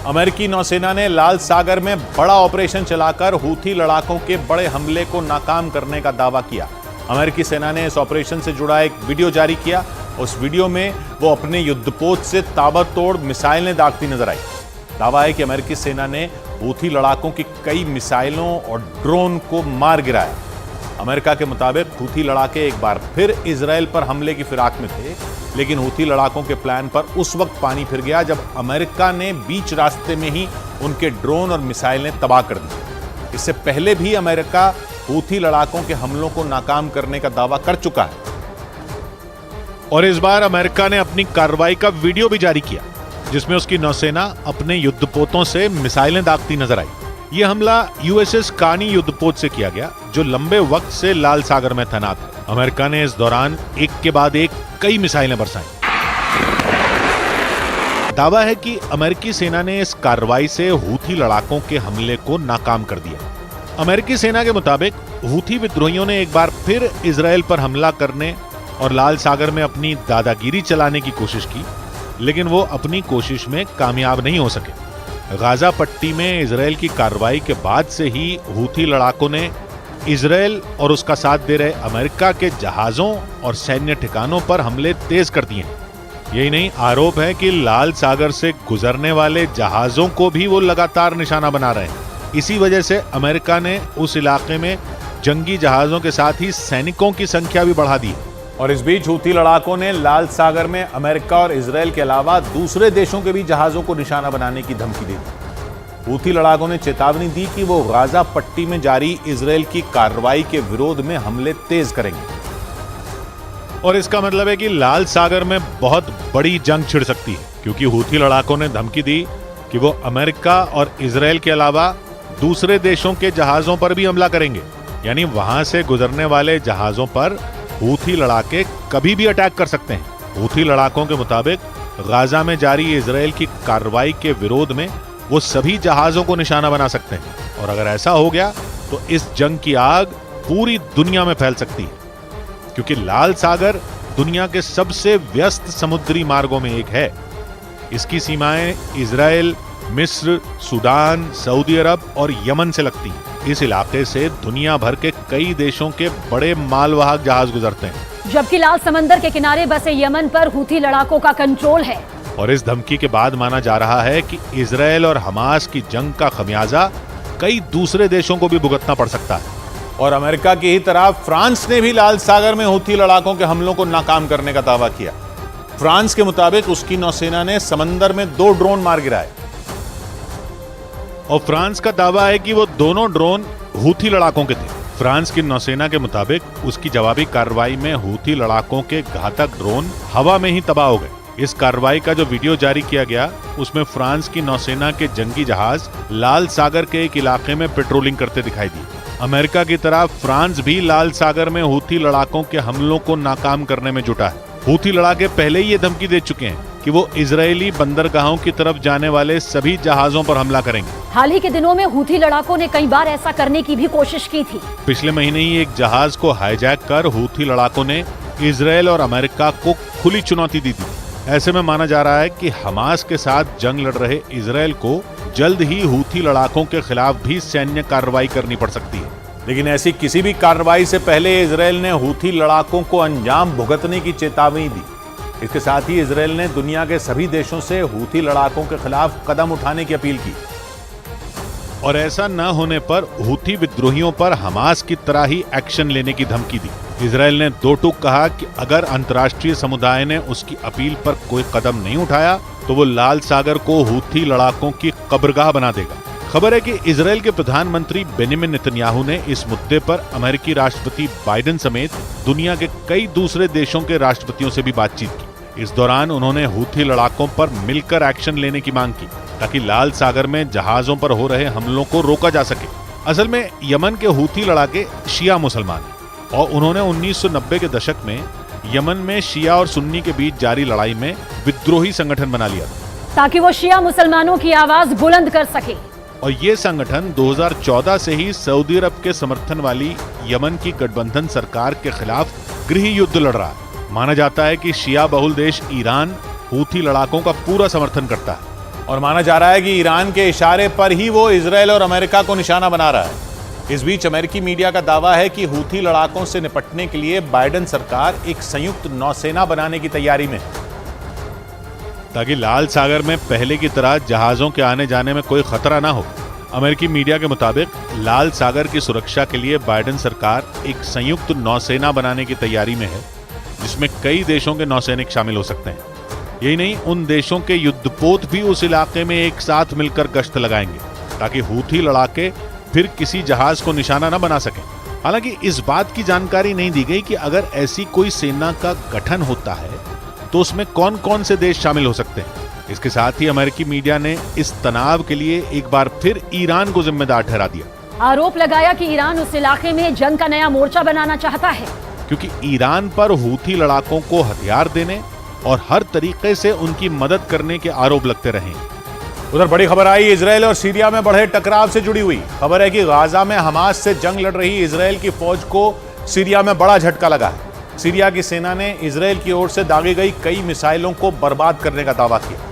अमेरिकी नौसेना ने लाल सागर में बड़ा ऑपरेशन चलाकर हूथी लड़ाकों के बड़े हमले को नाकाम करने का दावा किया। अमेरिकी सेना ने इस ऑपरेशन से जुड़ा एक वीडियो जारी किया। उस वीडियो में वो अपने युद्धपोत से ताबड़तोड़ मिसाइलें दागती नजर आई। दावा है कि अमेरिकी सेना ने हूथी लड़ाकों की कई मिसाइलों और ड्रोन को मार गिराया। अमेरिका के मुताबिक हूथी लड़ाके एक बार फिर इजराइल पर हमले की फिराक में थे, लेकिन हूथी लड़ाकों के प्लान पर उस वक्त पानी फिर गया जब अमेरिका ने बीच रास्ते में ही उनके ड्रोन और मिसाइलें तबाह कर दी। इससे पहले भी अमेरिका हूथी लड़ाकों के हमलों को नाकाम करने का दावा कर चुका है और इस बार अमेरिका ने अपनी कार्रवाई का वीडियो भी जारी किया जिसमें उसकी नौसेना अपने युद्धपोतों से मिसाइलें दागती नजर आई। यह हमला यूएसएस कार्नी युद्धपोत से किया गया जो लंबे वक्त से लाल सागर में तैनात है। अमेरिका ने इस दौरान एक के बाद एक कई मिसाइलें बरसाई। दावा है कि अमेरिकी सेना ने इस कार्रवाई से हूथी लड़ाकों के हमले को नाकाम कर दिया। अमेरिकी सेना के मुताबिक हूथी विद्रोहियों ने एक बार फिर इजराइल पर हमला करने और लाल सागर में अपनी दादागिरी चलाने की कोशिश की, लेकिन वो अपनी कोशिश में कामयाब नहीं हो सके। गाजा पट्टी में इजराइल की कार्रवाई के बाद से ही हूथी लड़ाकों ने इजराइल और उसका साथ दे रहे अमेरिका के जहाजों और सैन्य ठिकानों पर हमले तेज कर दिए हैं। यही नहीं, आरोप है कि लाल सागर से गुजरने वाले जहाजों को भी वो लगातार निशाना बना रहे हैं। इसी वजह से अमेरिका ने उस इलाके में जंगी जहाजों के साथ ही सैनिकों की संख्या भी बढ़ा दी। और इस बीच हूथी लड़ाकों ने लाल सागर में अमेरिका और इजराइल के अलावा दूसरे देशों के भी जहाजों को निशाना बनाने की धमकी दी। हूथी लड़ाकों ने चेतावनी दी कि वो गाजा पट्टी में जारी इजराइल की कार्रवाई के विरोध में हमले तेज करेंगे। और इसका मतलब है कि लाल सागर में बहुत बड़ी जंग छिड़ सकती है क्योंकि हूथी लड़ाकों ने धमकी दी कि वो अमेरिका और इजराइल के अलावा दूसरे देशों के जहाजों पर भी हमला करेंगे। यानी वहां से गुजरने वाले जहाजों पर हूथी लड़ाके कभी भी अटैक कर सकते हैं। हूथी लड़ाकों के मुताबिक गाजा में जारी इजराइल की कार्रवाई के विरोध में वो सभी जहाजों को निशाना बना सकते हैं और अगर ऐसा हो गया तो इस जंग की आग पूरी दुनिया में फैल सकती है क्योंकि लाल सागर दुनिया के सबसे व्यस्त समुद्री मार्गों में एक है। इसकी सीमाएं इजराइल, मिस्र, सूडान, सऊदी अरब और यमन से लगती हैं। इस इलाके से दुनिया भर के कई देशों के बड़े मालवाहक जहाज गुजरते हैं। जबकि लाल समंदर के किनारे बसे यमन पर हूथी लड़ाकों का कंट्रोल है। और इस धमकी के बाद माना जा रहा है कि इजराइल और हमास की जंग का खमियाजा कई दूसरे देशों को भी भुगतना पड़ सकता है। और अमेरिका की ही तरह फ्रांस ने भी लाल सागर में हूथी लड़ाकों के हमलों को नाकाम करने का दावा किया। फ्रांस के मुताबिक उसकी नौसेना ने समंदर में 2 ड्रोन मार गिराए और फ्रांस का दावा है कि वो दोनों ड्रोन हूथी लड़ाकों के थे। फ्रांस की नौसेना के मुताबिक उसकी जवाबी कार्रवाई में हूथी लड़ाकों के घातक ड्रोन हवा में ही तबाह हो गए। इस कार्रवाई का जो वीडियो जारी किया गया उसमें फ्रांस की नौसेना के जंगी जहाज लाल सागर के एक इलाके में पेट्रोलिंग करते दिखाई दिए। अमेरिका की तरह फ्रांस भी लाल सागर में हूथी लड़ाकों के हमलों को नाकाम करने में जुटा है। हूथी लड़ाके पहले ही ये धमकी दे चुके हैं कि वो इजरायली बंदरगाहों की तरफ जाने वाले सभी जहाजों पर हमला करेंगे। हाल ही के दिनों में हूथी लड़ाकों ने कई बार ऐसा करने की भी कोशिश की थी। पिछले महीने ही एक जहाज को हाईजैक कर हूथी लड़ाकों ने इजराइल और अमेरिका को खुली चुनौती दी थी। ऐसे में माना जा रहा है कि हमास के साथ जंग लड़ रहे इजराइल को जल्द ही हूथी लड़ाकों के खिलाफ भी सैन्य कार्रवाई करनी पड़ सकती है। लेकिन ऐसी किसी भी कार्रवाई से पहले इजराइल ने हूथी लड़ाकों को अंजाम भुगतने की चेतावनी दी। इसके साथ ही इजराइल ने दुनिया के सभी देशों से हूथी लड़ाकों के खिलाफ कदम उठाने की अपील की। और ऐसा न होने पर हूथी विद्रोहियों पर हमास की तरह ही एक्शन लेने की धमकी दी। इजराइल ने 2 टूक कहा कि अगर अंतर्राष्ट्रीय समुदाय ने उसकी अपील पर कोई कदम नहीं उठाया तो वो लाल सागर को हूथी लड़ाकों की कब्रगाह बना देगा। खबर है कि इजराइल के प्रधानमंत्री बेनिमिन नेतन्याहू ने इस मुद्दे पर अमेरिकी राष्ट्रपति बाइडेन समेत दुनिया के कई दूसरे देशों के राष्ट्रपतियों से भी बातचीत की। इस दौरान उन्होंने हूथी लड़ाकों पर मिलकर एक्शन लेने की मांग की ताकि लाल सागर में जहाजों पर हो रहे हमलों को रोका जा सके। असल में यमन के हूथी लड़ाके शिया मुसलमान हैं और उन्होंने 1990 के दशक में यमन में शिया और सुन्नी के बीच जारी लड़ाई में विद्रोही संगठन बना लिया ताकि वो शिया मुसलमानों की आवाज बुलंद कर सके। और ये संगठन 2014 से ही सऊदी अरब के समर्थन वाली यमन की गठबंधन सरकार के खिलाफ गृह युद्ध लड़ रहा है। माना जाता है कि शिया बहुल देश ईरान हूथी लड़ाकों का पूरा समर्थन करता है और माना जा रहा है कि ईरान के इशारे पर ही वो इजरायल और अमेरिका को निशाना बना रहा है। इस बीच अमेरिकी मीडिया का दावा है कि हूथी लड़ाकों से निपटने के लिए बाइडेन सरकार एक संयुक्त नौसेना बनाने की तैयारी में है ताकि लाल सागर में पहले की तरह जहाजों के आने जाने में कोई खतरा ना हो। अमेरिकी मीडिया के मुताबिक लाल सागर की सुरक्षा के लिए बाइडेन सरकार एक संयुक्त नौसेना बनाने की तैयारी में है जिसमें कई देशों के नौसैनिक शामिल हो सकते हैं। यही नहीं, उन देशों के युद्धपोत भी उस इलाके में एक साथ मिलकर गश्त लगाएंगे ताकि हूथी लड़ाके फिर किसी जहाज को निशाना न बना सके। हालांकि इस बात की जानकारी नहीं दी गई कि अगर ऐसी कोई सेना का गठन होता है तो उसमें कौन कौन से देश शामिल हो सकते हैं। इसके साथ ही अमेरिकी मीडिया ने इस तनाव के लिए एक बार फिर ईरान को जिम्मेदार ठहरा दिया। आरोप लगाया कि ईरान उस इलाके में जंग का नया मोर्चा बनाना चाहता है क्योंकि ईरान पर हूथी लड़ाकों को हथियार देने और हर तरीके से उनकी मदद करने के आरोप लगते रहे। उधर बड़ी खबर आई इजरायल और सीरिया में बढ़े टकराव से जुड़ी हुई। खबर है कि गाजा में हमास से जंग लड़ रही इजरायल की फौज को सीरिया में बड़ा झटका लगा है। सीरिया की सेना ने इजरायल की ओर से दागी गई कई मिसाइलों को बर्बाद करने का दावा किया।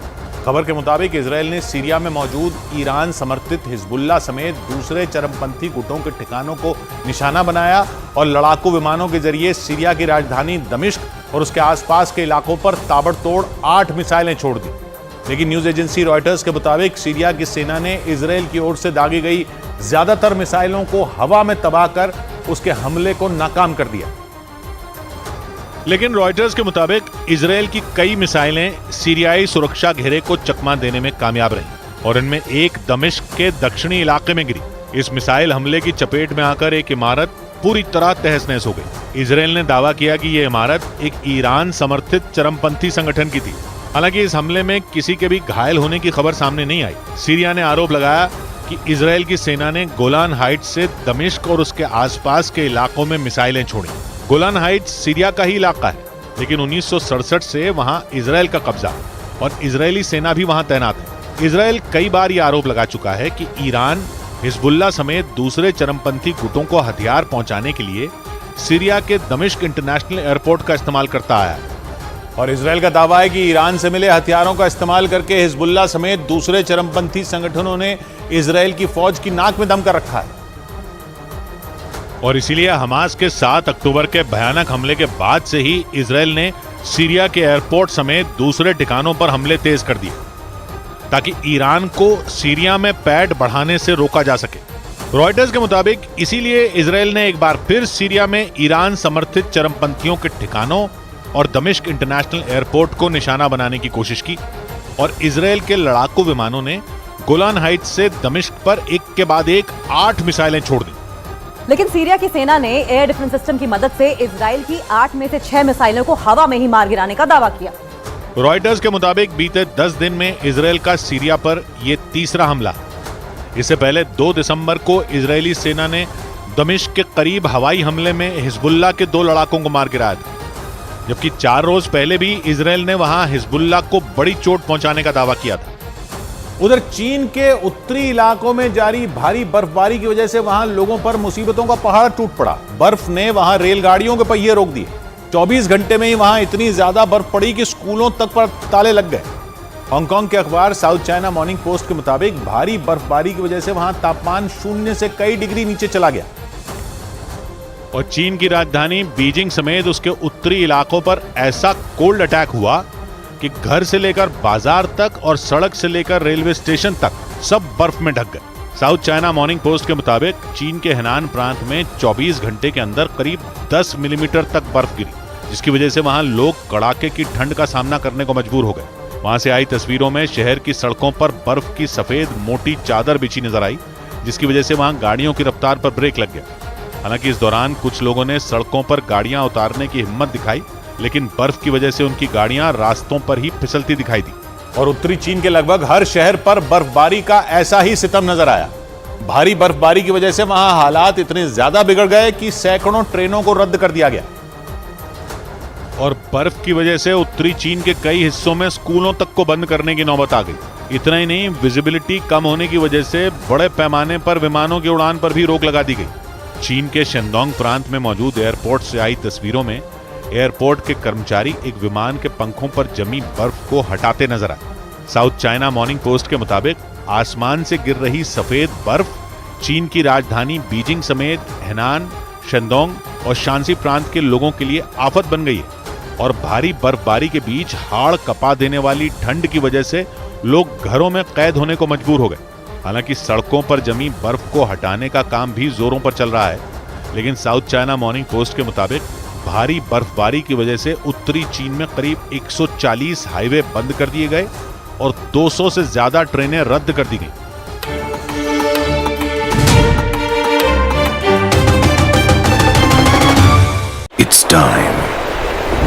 खबर के मुताबिक इजरायल ने सीरिया में मौजूद ईरान समर्थित हिजबुल्ला समेत दूसरे चरमपंथी गुटों के ठिकानों को निशाना बनाया और लड़ाकू विमानों के जरिए सीरिया की राजधानी दमिश्क और उसके आसपास के इलाकों पर ताबड़तोड़ 8 मिसाइलें छोड़ दी। लेकिन न्यूज एजेंसी रॉयटर्स के मुताबिक सीरिया की सेना ने इजरायल की ओर से दागी गई ज्यादातर मिसाइलों को हवा में तबाह कर उसके हमले को नाकाम कर दिया। लेकिन रॉयटर्स के मुताबिक इजरायल की कई मिसाइलें सीरियाई सुरक्षा घेरे को चकमा देने में कामयाब रहीं और इनमें एक दमिश्क के दक्षिणी इलाके में गिरी। इस मिसाइल हमले की चपेट में आकर एक इमारत पूरी तरह तहस नहस हो गई। इजरायल ने दावा किया कि यह इमारत एक ईरान समर्थित चरमपंथी संगठन की थी। हालांकि इस हमले में किसी के भी घायल होने की खबर सामने नहीं आई। सीरिया ने आरोप लगाया कि इजरायल की सेना ने गोलान हाइट्स से दमिश्क और उसके आसपास के इलाकों में मिसाइलें छोड़ी। गोलान हाइट्स सीरिया का ही इलाका है, लेकिन 1967 से वहां इजरायल का कब्जा और इजरायली सेना भी वहां तैनात है। इजरायल कई बार ये आरोप लगा चुका है कि ईरान हिजबुल्ला समेत दूसरे चरमपंथी गुटों को हथियार पहुंचाने के लिए सीरिया के दमिश्क इंटरनेशनल एयरपोर्ट का इस्तेमाल करता आया है। और इजरायल का दावा है कि ईरान से मिले हथियारों का इस्तेमाल करके हिजबुल्ला समेत दूसरे चरमपंथी संगठनों ने इजरायल की फौज की नाक में दम कर रखा है। और इसीलिए हमास के 7 अक्टूबर के भयानक हमले के बाद से ही इजरायल ने सीरिया के एयरपोर्ट समेत दूसरे ठिकानों पर हमले तेज कर दिए ताकि ईरान को सीरिया में पैठ बढ़ाने से रोका जा सके। रॉयटर्स के मुताबिक इसीलिए इजरायल ने एक बार फिर सीरिया में ईरान समर्थित चरमपंथियों के ठिकानों और दमिश्क इंटरनेशनल एयरपोर्ट को निशाना बनाने की कोशिश की और इजरायल के लड़ाकू विमानों ने गोलान हाइट्स से दमिश्क पर एक के बाद एक 8 मिसाइलें छोड़ दी। लेकिन सीरिया की सेना ने एयर डिफेंस सिस्टम की मदद से इजरायल की 8 में से 6 मिसाइलों को हवा में ही मार गिराने का दावा किया। रॉयटर्स के मुताबिक बीते 10 दिन में इजरायल का सीरिया पर यह तीसरा हमला। इससे पहले 2 दिसंबर को इजरायली सेना ने दमिश्क के करीब हवाई हमले में हिजबुल्ला के 2 लड़ाकों को मार गिराया था, जबकि 4 रोज पहले भी इजरायल ने वहां हिजबुल्ला को बड़ी चोट पहुंचाने का दावा किया था। उधर चीन के उत्तरी इलाकों में जारी भारी बर्फबारी की वजह से वहां लोगों पर मुसीबतों का पहाड़ टूट पड़ा। बर्फ ने वहां रेलगाड़ियों के पहिए रोक दिए। 24 घंटे में ही वहां इतनी ज्यादा बर्फ पड़ी कि स्कूलों तक पर ताले लग गए। हांगकांग के अखबार साउथ चाइना मॉर्निंग पोस्ट के मुताबिक भारी बर्फबारी की वजह से वहां तापमान 0 से कई डिग्री नीचे चला गया। और चीन की राजधानी बीजिंग समेत उसके उत्तरी इलाकों पर ऐसा कोल्ड अटैक हुआ कि घर से लेकर बाजार तक और सड़क से लेकर रेलवे स्टेशन तक सब बर्फ में ढक गए। साउथ चाइना मॉर्निंग पोस्ट के मुताबिक चीन के हेनान प्रांत में 24 घंटे के अंदर करीब 10 मिलीमीटर तक बर्फ गिरी, जिसकी वजह से वहां लोग कड़ाके की ठंड का सामना करने को मजबूर हो गए। वहां से आई तस्वीरों में शहर की सड़कों पर बर्फ की सफेद मोटी चादर बिछी नजर आई, जिसकी वजह से वहां गाड़ियों की रफ्तार पर ब्रेक लग गया। हालांकि इस दौरान कुछ लोगों ने सड़कों पर गाड़ियां उतारने की हिम्मत दिखाई, लेकिन बर्फ की वजह से उनकी गाड़ियां रास्तों पर ही फिसलती दिखाई दी। और उत्तरी चीन के लगभग हर शहर पर बर्फबारी का ऐसा ही सितम नजर आया। भारी बर्फबारी की वजह से वहां हालात इतने ज्यादा बिगड़ गए कि सैकड़ों ट्रेनों को रद्द कर दिया गया। और बर्फ की वजह से उत्तरी चीन के कई हिस्सों में स्कूलों तक को बंद करने की नौबत आ गई। इतना ही नहीं, विजिबिलिटी कम होने की वजह से बड़े पैमाने पर विमानों की उड़ान पर भी रोक लगा दी गई। चीन के शेंडोंग प्रांत में मौजूद एयरपोर्ट से आई तस्वीरों में एयरपोर्ट के कर्मचारी एक विमान के पंखों पर जमी बर्फ को हटाते नजर आए। साउथ चाइना मॉर्निंग पोस्ट के मुताबिक आसमान से गिर रही सफेद बर्फ चीन की राजधानी बीजिंग समेत हेनान, शेंडोंग और शांसी प्रांत के लोगों के लिए आफत बन गई है। और भारी बर्फबारी के बीच हाड़ कपा देने वाली ठंड की वजह से लोग घरों में कैद होने को मजबूर हो गए। हालांकि सड़कों पर जमी बर्फ को हटाने का काम भी जोरों पर चल रहा है, लेकिन साउथ चाइना मॉर्निंग पोस्ट के मुताबिक भारी बर्फबारी की वजह से उत्तरी चीन में करीब 140 हाईवे बंद कर दिए गए और 200 से ज्यादा ट्रेनें रद्द कर दी गई। It's time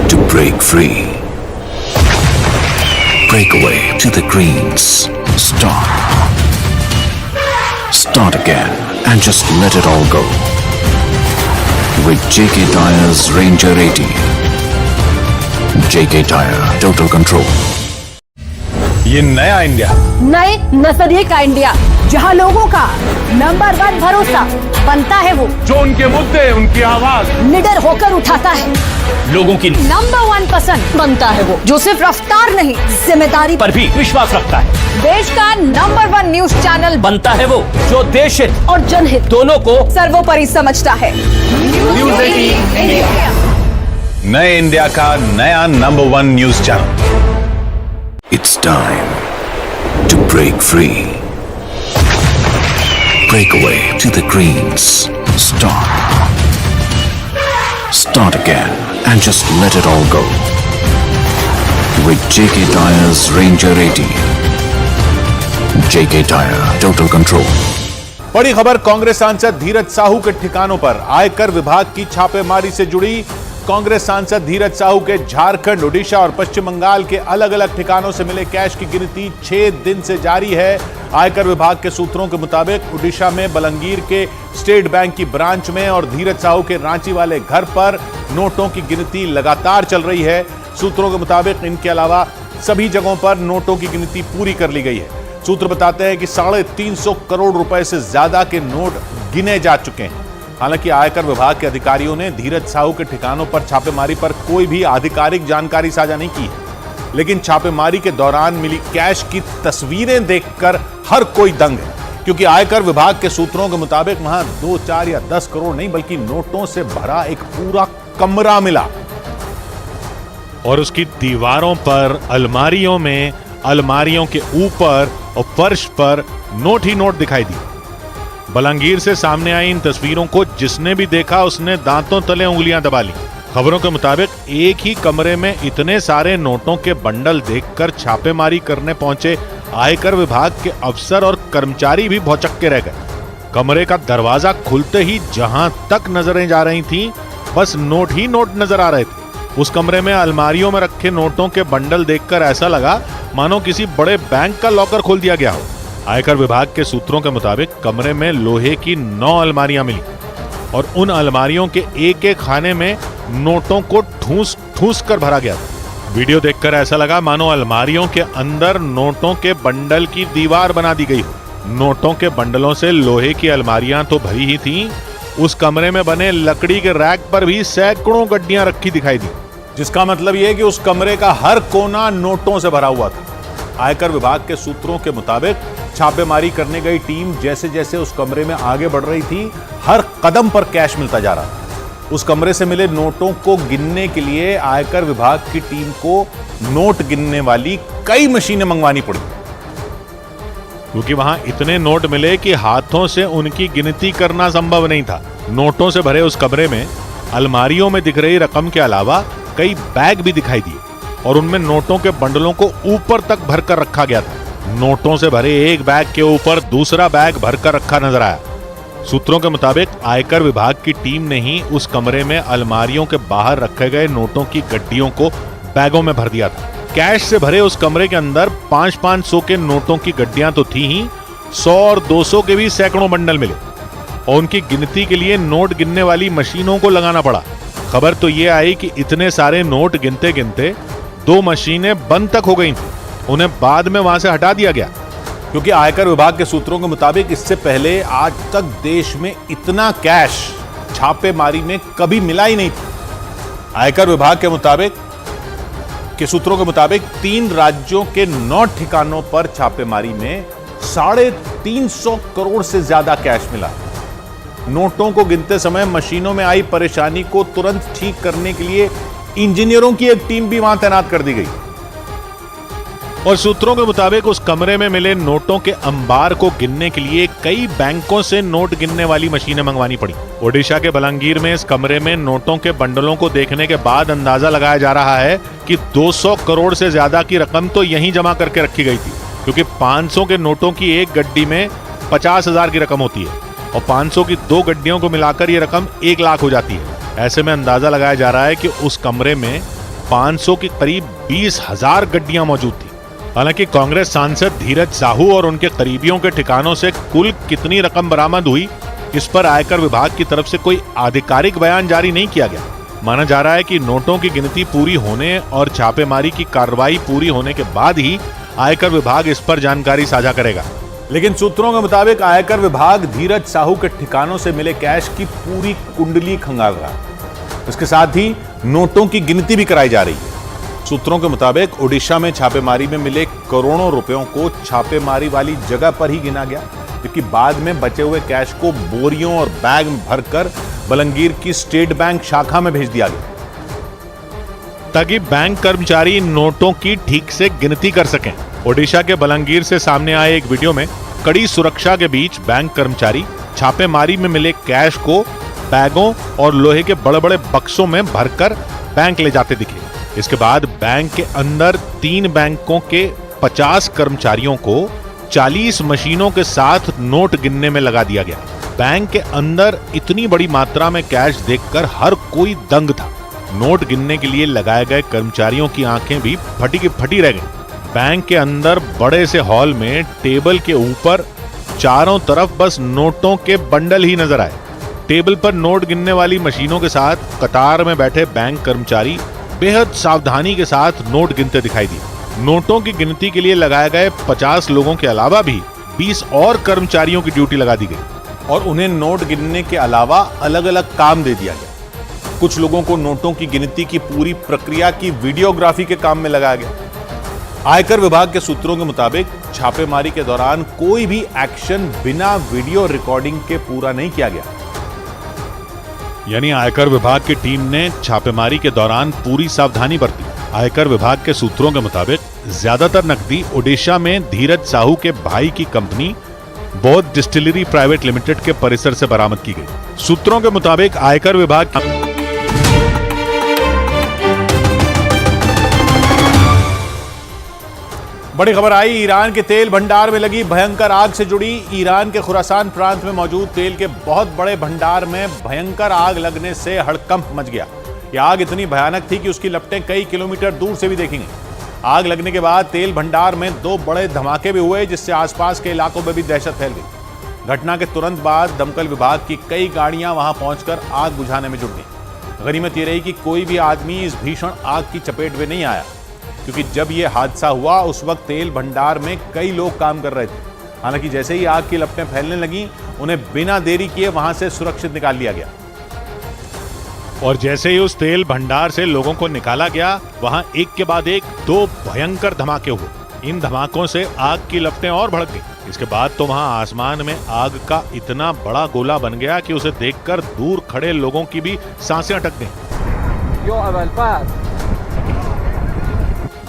to break free. Break away to the greens. Start again and just let it all go. With JK Tyre's Ranger 80. JK Tyre, total control. ये नया इंडिया, नए नजरिए का इंडिया, जहां लोगों का नंबर 1 भरोसा बनता है वो जो उनके मुद्दे, उनकी आवाज निडर होकर उठाता है, लोगों की नंबर 1 पसंद बनता है वो जो सिर्फ रफ्तार नहीं जिम्मेदारी पर भी विश्वास रखता है। देश का नंबर 1 न्यूज चैनल बनता है वो जो देश हित और जनहित दोनों को सर्वोपरि समझता है। न्यूज़ 18 इंडिया, नए इंडिया का नया number 1 news channel. It's time to break free. Break away to the greens. Start again and just let it all go. With JK Tyre's Ranger 80. JK Tyre, total control. बड़ी खबर कांग्रेस सांसद धीरज साहू के ठिकानों पर आयकर विभाग की छापेमारी से जुड़ी। कांग्रेस सांसद धीरज साहू के झारखंड, ओडिशा और पश्चिम बंगाल के अलग अलग ठिकानों से मिले कैश की गिनती 6 दिन से जारी है। आयकर विभाग के सूत्रों के मुताबिक ओडिशा में बलंगीर के स्टेट बैंक की ब्रांच में और धीरज साहू के रांची वाले घर पर नोटों की गिनती लगातार चल रही है। सूत्रों के मुताबिक इनके अलावा सभी जगहों पर नोटों की गिनती पूरी कर ली गई है। सूत्र बताते हैं कि 350 करोड़ रुपए से ज्यादा के नोट गिने जा चुके हैं। हालांकि आयकर विभाग के अधिकारियों ने धीरज साहू के ठिकानों पर छापेमारी पर कोई भी आधिकारिक जानकारी साझा नहीं की, लेकिन छापेमारी के दौरान मिली कैश की तस्वीरें देखकर हर कोई दंग है, क्योंकि आयकर विभाग के सूत्रों के मुताबिक वहां 2, 4 या 10 करोड़ नहीं बल्कि नोटों से भरा एक पूरा कमरा मिला। और उसकी दीवारों पर, अलमारियों में, अलमारियों के ऊपर और फर्श पर नोट ही नोट दिखाई दिए। बलंगीर से सामने आई इन तस्वीरों को जिसने भी देखा उसने दांतों तले उंगलियां दबा ली। खबरों के मुताबिक एक ही कमरे में इतने सारे नोटों के बंडल देखकर छापेमारी करने पहुंचे आयकर विभाग के अफसर और कर्मचारी भी भौचक्के रह गए। कमरे का दरवाजा खुलते ही जहां तक नजरें जा रही थीं, बस नोट ही नोट नजर आ रहे थे। उस कमरे में अलमारियों में रखे नोटों के बंडल देखकर ऐसा लगा मानो किसी बड़े बैंक का लॉकर खोल दिया गया हो। आयकर विभाग के सूत्रों के मुताबिक कमरे में लोहे की 9 अलमारियां मिली और उन अलमारियों के एक एक खाने में नोटों को ठूस ठूस कर भरा गया था। वीडियो देखकर ऐसा लगा मानो अलमारियों के अंदर नोटों के बंडल की दीवार बना दी गई हो। नोटों के बंडलों से लोहे की अलमारियां तो भरी ही थीं, उस कमरे में बने लकड़ी के रैक पर भी सैकड़ों गड्डियां रखी दिखाई दी, जिसका मतलब यह कि उस कमरे का हर कोना नोटों से भरा हुआ था। आयकर विभाग के सूत्रों के मुताबिक छापेमारी करने गई टीम जैसे जैसे उस कमरे में आगे बढ़ रही थी, हर कदम पर कैश मिलता जा रहा था। उस कमरे से मिले नोटों को गिनने के लिए आयकर विभाग की टीम को नोट गिनने वाली कई मशीनें मंगवानी पड़ी, क्योंकि वहां इतने नोट मिले कि हाथों से उनकी गिनती करना संभव नहीं था। नोटों से भरे उस कमरे में अलमारियों में दिख रही रकम के अलावा कई बैग भी दिखाई दिए और उनमें नोटों के बंडलों को ऊपर तक भरकर रखा गया था। नोटों से भरे एक बैग के ऊपर दूसरा बैग भरकर रखा नजर आया। सूत्रों के मुताबिक आयकर विभाग की टीम ने ही उस कमरे में अलमारियों के बाहर रखे गए नोटों की गड्डियों को बैगों में भर दिया था। कैश से भरे उस कमरे के अंदर 500-500 के नोटों की गड्डियां तो थी ही, 100 और 200 के भी सैकड़ों बंडल मिले और उनकी गिनती के लिए नोट गिनने वाली मशीनों को लगाना पड़ा। खबर तो ये आई कि इतने सारे नोट गिनते गिनते 2 मशीनें बंद तक हो गई थी। उन्हें बाद में वहां से हटा दिया गया, क्योंकि आयकर विभाग के सूत्रों के मुताबिक इससे पहले आज तक देश में इतना कैश छापेमारी में कभी मिला ही नहीं था। आयकर विभाग के सूत्रों के मुताबिक 3 राज्यों के 9 ठिकानों पर छापेमारी में 350 करोड़ से ज्यादा कैश मिला। नोटों को गिनते समय मशीनों में आई परेशानी को तुरंत ठीक करने के लिए इंजीनियरों की एक टीम भी वहां तैनात कर दी गई। और सूत्रों के मुताबिक उस कमरे में मिले नोटों के अंबार को गिनने के लिए कई बैंकों से नोट गिनने वाली मशीनें मंगवानी पड़ी। ओडिशा के बलांगीर में इस कमरे में नोटों के बंडलों को देखने के बाद अंदाजा लगाया जा रहा है कि 200 करोड़ से ज्यादा की रकम तो यहीं जमा करके रखी गई थी, क्योंकि 500 के नोटों की एक गड्डी में 50,000 की रकम होती है और 500 की 2 गड्डियों को मिलाकर यह रकम 1 लाख हो जाती है। ऐसे में अंदाजा लगाया जा रहा है कि उस कमरे में 500 की करीब 20,000 गड्डियां मौजूद थी। हालांकि कांग्रेस सांसद धीरज साहू और उनके करीबियों के ठिकानों से कुल कितनी रकम बरामद हुई, इस पर आयकर विभाग की तरफ से कोई आधिकारिक बयान जारी नहीं किया गया। माना जा रहा है कि नोटों की गिनती पूरी होने और छापेमारी की कार्रवाई पूरी होने के बाद ही आयकर विभाग इस पर जानकारी साझा करेगा। लेकिन सूत्रों के मुताबिक आयकर विभाग धीरज साहू के ठिकानों से मिले कैश की पूरी कुंडली खंगाल रहा है। इसके साथ ही नोटों की गिनती भी कराई जा रही है। सूत्रों के मुताबिक ओडिशा में छापेमारी में मिले करोड़ों रुपयों को छापेमारी वाली जगह पर ही गिना गया, जबकि बाद में बचे हुए कैश को बोरियों और बैग में भरकर बलंगीर की स्टेट बैंक शाखा में भेज दिया गया, ताकि बैंक कर्मचारी नोटों की ठीक से गिनती कर सकें। ओडिशा के बलंगीर से सामने आए एक वीडियो में कड़ी सुरक्षा के बीच बैंक कर्मचारी छापेमारी में मिले कैश को बैगों और लोहे के बड़े बड़े बक्सों में भरकर बैंक ले जाते दिखे। इसके बाद बैंक के अंदर 3 बैंकों के 50 कर्मचारियों को 40 मशीनों के साथ नोट गिनने में लगा दिया गया। बैंक के अंदर इतनी बड़ी मात्रा में कैश देखकर हर कोई दंग था। नोट गिनने के लिए लगाए गए कर्मचारियों की आंखें भी फटी की फटी रह गईं। बैंक के अंदर बड़े से हॉल में टेबल के ऊपर चारों तरफ बस नोटों के बंडल ही नजर आए। टेबल पर नोट गिनने वाली मशीनों के साथ कतार में बैठे बैंक कर्मचारी बेहद सावधानी के साथ नोट गिनते दिखाई दिए। नोटों की गिनती के लिए लगाए गए 50 लोगों के अलावा भी 20 और कर्मचारियों की ड्यूटी लगा दी गई और उन्हें नोट गिनने के अलावा अलग अलग काम दे दिया गया। कुछ लोगों को नोटों की गिनती की पूरी प्रक्रिया की वीडियोग्राफी के काम में लगाया गया। आयकर विभाग के सूत्रों के मुताबिक छापेमारी के दौरान कोई भी एक्शन बिना वीडियो रिकॉर्डिंग के पूरा नहीं किया गया। यानी आयकर विभाग की टीम ने छापेमारी के दौरान पूरी सावधानी बरती। आयकर विभाग के सूत्रों के मुताबिक ज्यादातर नकदी ओडिशा में धीरज साहू के भाई की कंपनी बौद्ध डिस्टिलरी प्राइवेट लिमिटेड के परिसर से बरामद की गई। सूत्रों के मुताबिक आयकर विभाग बड़ी खबर आई, ईरान के तेल भंडार में लगी भयंकर आग से जुड़ी। ईरान के खुरासान प्रांत में मौजूद तेल के बहुत बड़े भंडार में भयंकर आग लगने से हड़कंप मच गया। यह आग इतनी भयानक थी कि उसकी लपटें कई किलोमीटर दूर से भी देखी गई। आग लगने के बाद तेल भंडार में 2 बड़े धमाके भी हुए, जिससे आसपास के इलाकों में भी दहशत फैल गई। घटना के तुरंत बाद दमकल विभाग की कई गाड़ियां वहां पहुंचकर आग बुझाने में जुट गई। गनीमत यह रही कि कोई भी आदमी इस भीषण आग की चपेट में नहीं आया, क्योंकि जब यह हादसा हुआ उस वक्त तेल भंडार में कई लोग काम कर रहे थे। हालांकि जैसे ही आग की लपटें फैलने लगीं, उन्हें बिना देरी किए वहां से सुरक्षित निकाल लिया गया। और जैसे ही उस तेल भंडार से लोगों को निकाला गया, वहां एक के बाद एक 2 भयंकर धमाके हुए। इन धमाकों से आग की लपटें और भड़क गई। इसके बाद तो वहां आसमान में आग का इतना बड़ा गोला बन गया कि उसे देखकर दूर खड़े लोगों की भी सांसें अटक गईं।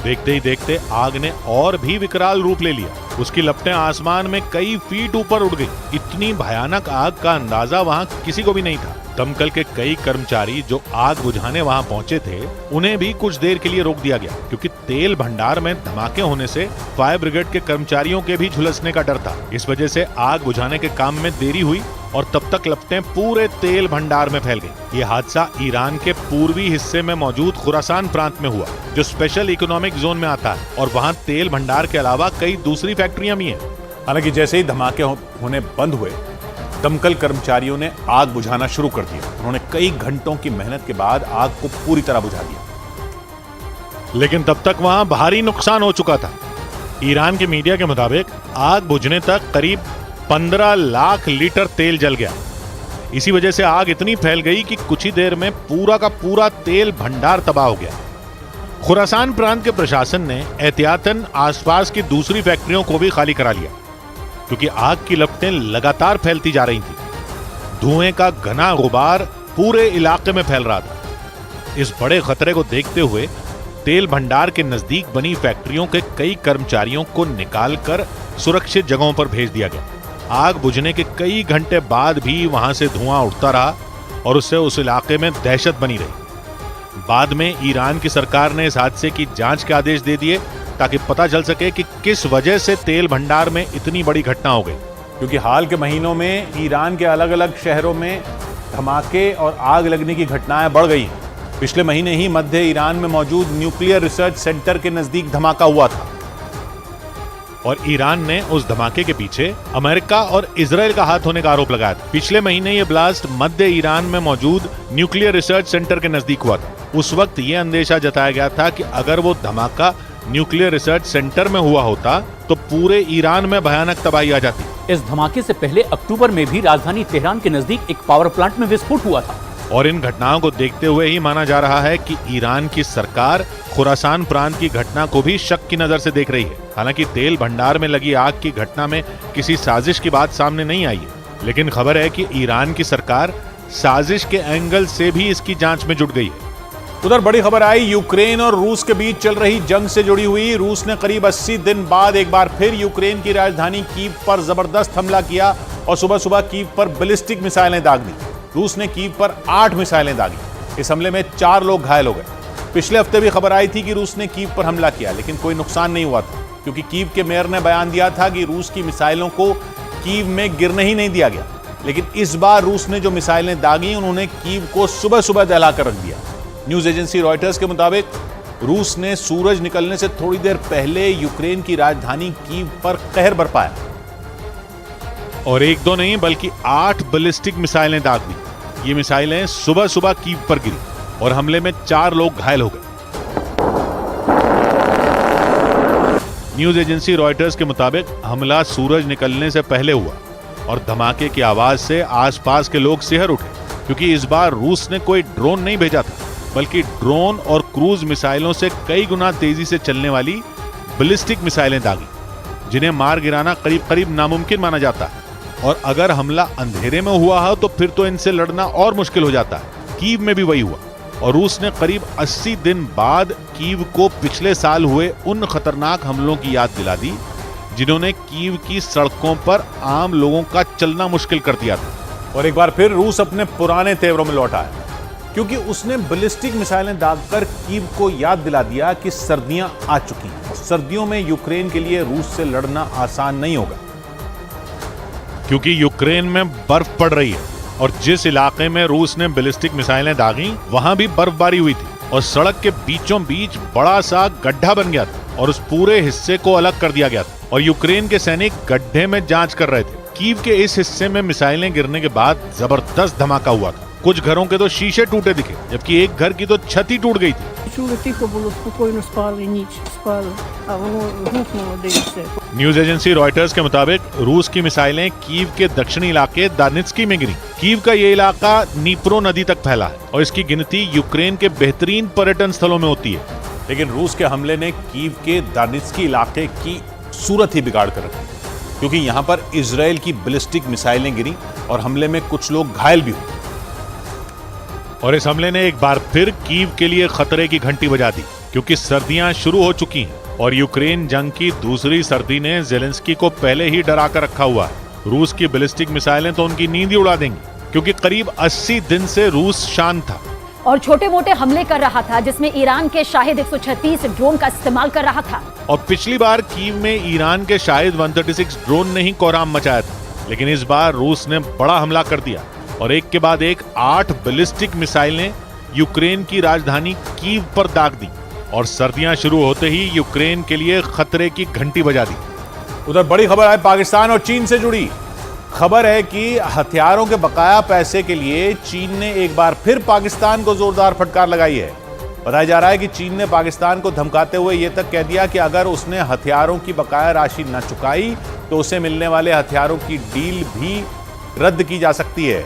देखते ही देखते आग ने और भी विकराल रूप ले लिया। उसकी लपटें आसमान में कई फीट ऊपर उड़ गई। इतनी भयानक आग का अंदाजा वहां किसी को भी नहीं था। दमकल के कई कर्मचारी जो आग बुझाने वहां पहुंचे थे, उन्हें भी कुछ देर के लिए रोक दिया गया, क्योंकि तेल भंडार में धमाके होने से फायर ब्रिगेड के कर्मचारियों के भी झुलसने का डर था। इस वजह से आग बुझाने के काम में देरी हुई और तब तक लपटें पूरे तेल भंडार में फैल गई। ये हादसा ईरान के पूर्वी हिस्से में मौजूद खुरासान प्रांत में हुआ, जो स्पेशल इकोनॉमिक जोन में आता है, और वहाँ तेल भंडार के अलावा कई दूसरी फैक्ट्रियां भी हैं। हालांकि जैसे ही धमाके होने बंद हुए, दमकल कर्मचारियों ने आग बुझाना शुरू कर दिया। उन्होंने कई घंटों की मेहनत के बाद आग को पूरी तरह बुझा दिया, लेकिन तब तक वहां भारी नुकसान हो चुका था। ईरान के मीडिया के मुताबिक आग बुझने तक करीब 15 लाख लीटर तेल जल गया। इसी वजह से आग इतनी फैल गई कि कुछ ही देर में पूरा का पूरा तेल भंडार तबाह हो गया। खुरासान प्रांत के प्रशासन ने एहतियातन आसपास की दूसरी फैक्ट्रियों को भी खाली करा लिया, क्योंकि आग की लपटें लगातार फैलती जा रही थी। धुएं का घना गुबार पूरे इलाके में फैल रहा था। इस बड़े खतरे को देखते हुए तेल भंडार के नजदीक बनी फैक्ट्रियों के कई कर्मचारियों को निकालकर सुरक्षित जगहों पर भेज दिया गया। आग बुझने के कई घंटे बाद भी वहां से धुआं उठता रहा और उससे उस इलाके में दहशत बनी रही। बाद में ईरान की सरकार ने इस हादसे की जांच के आदेश दे दिए, ताकि पता चल सके कि किस वजह से तेल भंडार में इतनी बड़ी घटना हो गई। क्योंकि हाल के महीनों में ईरान के अलग अलग शहरों में धमाके और आग लगने की घटनाएं बढ़ गई हैं। पिछले महीने ही मध्य ईरान में मौजूद न्यूक्लियर रिसर्च सेंटर के नजदीक धमाका हुआ था, और ईरान ने उस धमाके के पीछे अमेरिका और इजराइल का हाथ होने का आरोप लगाया था। पिछले महीने ये ब्लास्ट मध्य ईरान में मौजूद न्यूक्लियर रिसर्च सेंटर के नजदीक हुआ था। उस वक्त ये अंदेशा जताया गया था कि अगर वो धमाका न्यूक्लियर रिसर्च सेंटर में हुआ होता तो पूरे ईरान में भयानक तबाही आ जाती। इस धमाके से पहले अक्टूबर में भी राजधानी तेहरान के नजदीक एक पावर प्लांट में विस्फोट हुआ था। और इन घटनाओं को देखते हुए ही माना जा रहा है कि ईरान की सरकार खुरासान प्रांत की घटना को भी शक की नजर से देख रही है। हालांकि तेल भंडार में लगी आग की घटना में किसी साजिश की बात सामने नहीं आई है, लेकिन खबर है कि ईरान की सरकार साजिश के एंगल से भी इसकी जांच में जुट गई है। उधर बड़ी खबर आई यूक्रेन और रूस के बीच चल रही जंग से जुड़ी हुई। रूस ने करीब 80 दिन बाद एक बार फिर यूक्रेन की राजधानी कीव पर जबरदस्त हमला किया और सुबह सुबह कीव पर बैलिस्टिक मिसाइलें दाग दी। रूस ने कीव पर 8 मिसाइलें दागी। इस हमले में 4 लोग घायल हो गए। पिछले हफ्ते भी खबर आई थी कि रूस ने कीव पर हमला किया, लेकिन कोई नुकसान नहीं हुआ था, क्योंकि कीव के मेयर ने बयान दिया था कि रूस की मिसाइलों को कीव में गिरने ही नहीं दिया गया। लेकिन इस बार रूस ने जो मिसाइलें दागी, उन्होंने कीव को सुबह सुबह दहला कर रख दिया। न्यूज एजेंसी रॉयटर्स के मुताबिक रूस ने सूरज निकलने से थोड़ी देर पहले यूक्रेन की राजधानी कीव पर कहर बरपाया और एक दो नहीं बल्कि 8 बैलिस्टिक मिसाइलें दाग दी। ये मिसाइलें सुबह सुबह कीव पर गिरी और हमले में 4 लोग घायल हो गए। न्यूज एजेंसी रॉयटर्स के मुताबिक हमला सूरज निकलने से पहले हुआ और धमाके की आवाज से आसपास के लोग सिहर उठे, क्योंकि इस बार रूस ने कोई ड्रोन नहीं भेजा था, बल्कि ड्रोन और क्रूज मिसाइलों से कई गुना तेजी से चलने वाली बैलिस्टिक मिसाइलें दागी, जिन्हें मार गिराना करीब करीब नामुमकिन माना जाता है। और अगर हमला अंधेरे में हुआ हो तो फिर तो इनसे लड़ना और मुश्किल हो जाता है। कीव में भी वही हुआ और रूस ने करीब 80 दिन बाद कीव को पिछले साल हुए उन खतरनाक हमलों की याद दिला दी, जिन्होंने कीव की सड़कों पर आम लोगों का चलना मुश्किल कर दिया था। और एक बार फिर रूस अपने पुराने तेवरों में लौटा है, क्योंकि उसने बैलिस्टिक मिसाइलें दागकर कीव को याद दिला दिया कि सर्दियां आ चुकी हैं और सर्दियों में यूक्रेन के लिए रूस से लड़ना आसान नहीं होगा, क्योंकि यूक्रेन में बर्फ पड़ रही है और जिस इलाके में रूस ने बैलिस्टिक मिसाइलें दागी वहां भी बर्फबारी हुई थी और सड़क के बीचों बीच बड़ा सा गड्ढा बन गया था और उस पूरे हिस्से को अलग कर दिया गया था और यूक्रेन के सैनिक गड्ढे में जांच कर रहे थे। कीव के इस हिस्से में मिसाइलें गिरने के बाद जबरदस्त धमाका हुआ था। कुछ घरों के तो शीशे टूटे दिखे, जबकि एक घर की तो छत ही टूट गई थी। न्यूज एजेंसी रॉयटर्स के मुताबिक रूस की मिसाइलें कीव के दक्षिणी इलाके दानित्स्की में गिरी। कीव का ये इलाका नीप्रो नदी तक फैला है और इसकी गिनती यूक्रेन के बेहतरीन पर्यटन स्थलों में होती है। लेकिन रूस के हमले ने कीव के दानित्स्की इलाके की सूरत ही बिगाड़ कर रखी, क्योंकि यहां पर इजराइल की बैलिस्टिक मिसाइलें गिरी और हमले में कुछ लोग घायल भी हुए। और इस हमले ने एक बार फिर कीव के लिए खतरे की घंटी बजा दी, क्योंकि सर्दियां शुरू हो चुकी हैं और यूक्रेन जंग की दूसरी सर्दी ने जेलेंस्की को पहले ही डरा कर रखा हुआ है। रूस की बैलिस्टिक मिसाइलें तो उनकी नींद ही उड़ा देंगी, क्योंकि करीब 80 दिन से रूस शांत था और छोटे मोटे हमले कर रहा था, जिसमें ईरान के शाहिद 136 ड्रोन का इस्तेमाल कर रहा था। और पिछली बार कीव में ईरान के शाहिद 136 ड्रोन ने ही कोहराम मचाया था। लेकिन इस बार रूस ने बड़ा हमला कर दिया और एक के बाद एक 8 बैलिस्टिक मिसाइलें यूक्रेन की राजधानी कीव पर दाग दी और सर्दियां शुरू होते ही यूक्रेन के लिए खतरे की घंटी बजा दी। उधर बड़ी खबर है पाकिस्तान और चीन से जुड़ी। खबर है कि हथियारों के बकाया पैसे के लिए चीन ने एक बार फिर पाकिस्तान को जोरदार फटकार लगाई है। बताया जा रहा है कि चीन ने पाकिस्तान को धमकाते हुए यह तक कह दिया कि अगर उसने हथियारों की बकाया राशि न चुकाई तो उसे मिलने वाले हथियारों की डील भी रद्द की जा सकती है।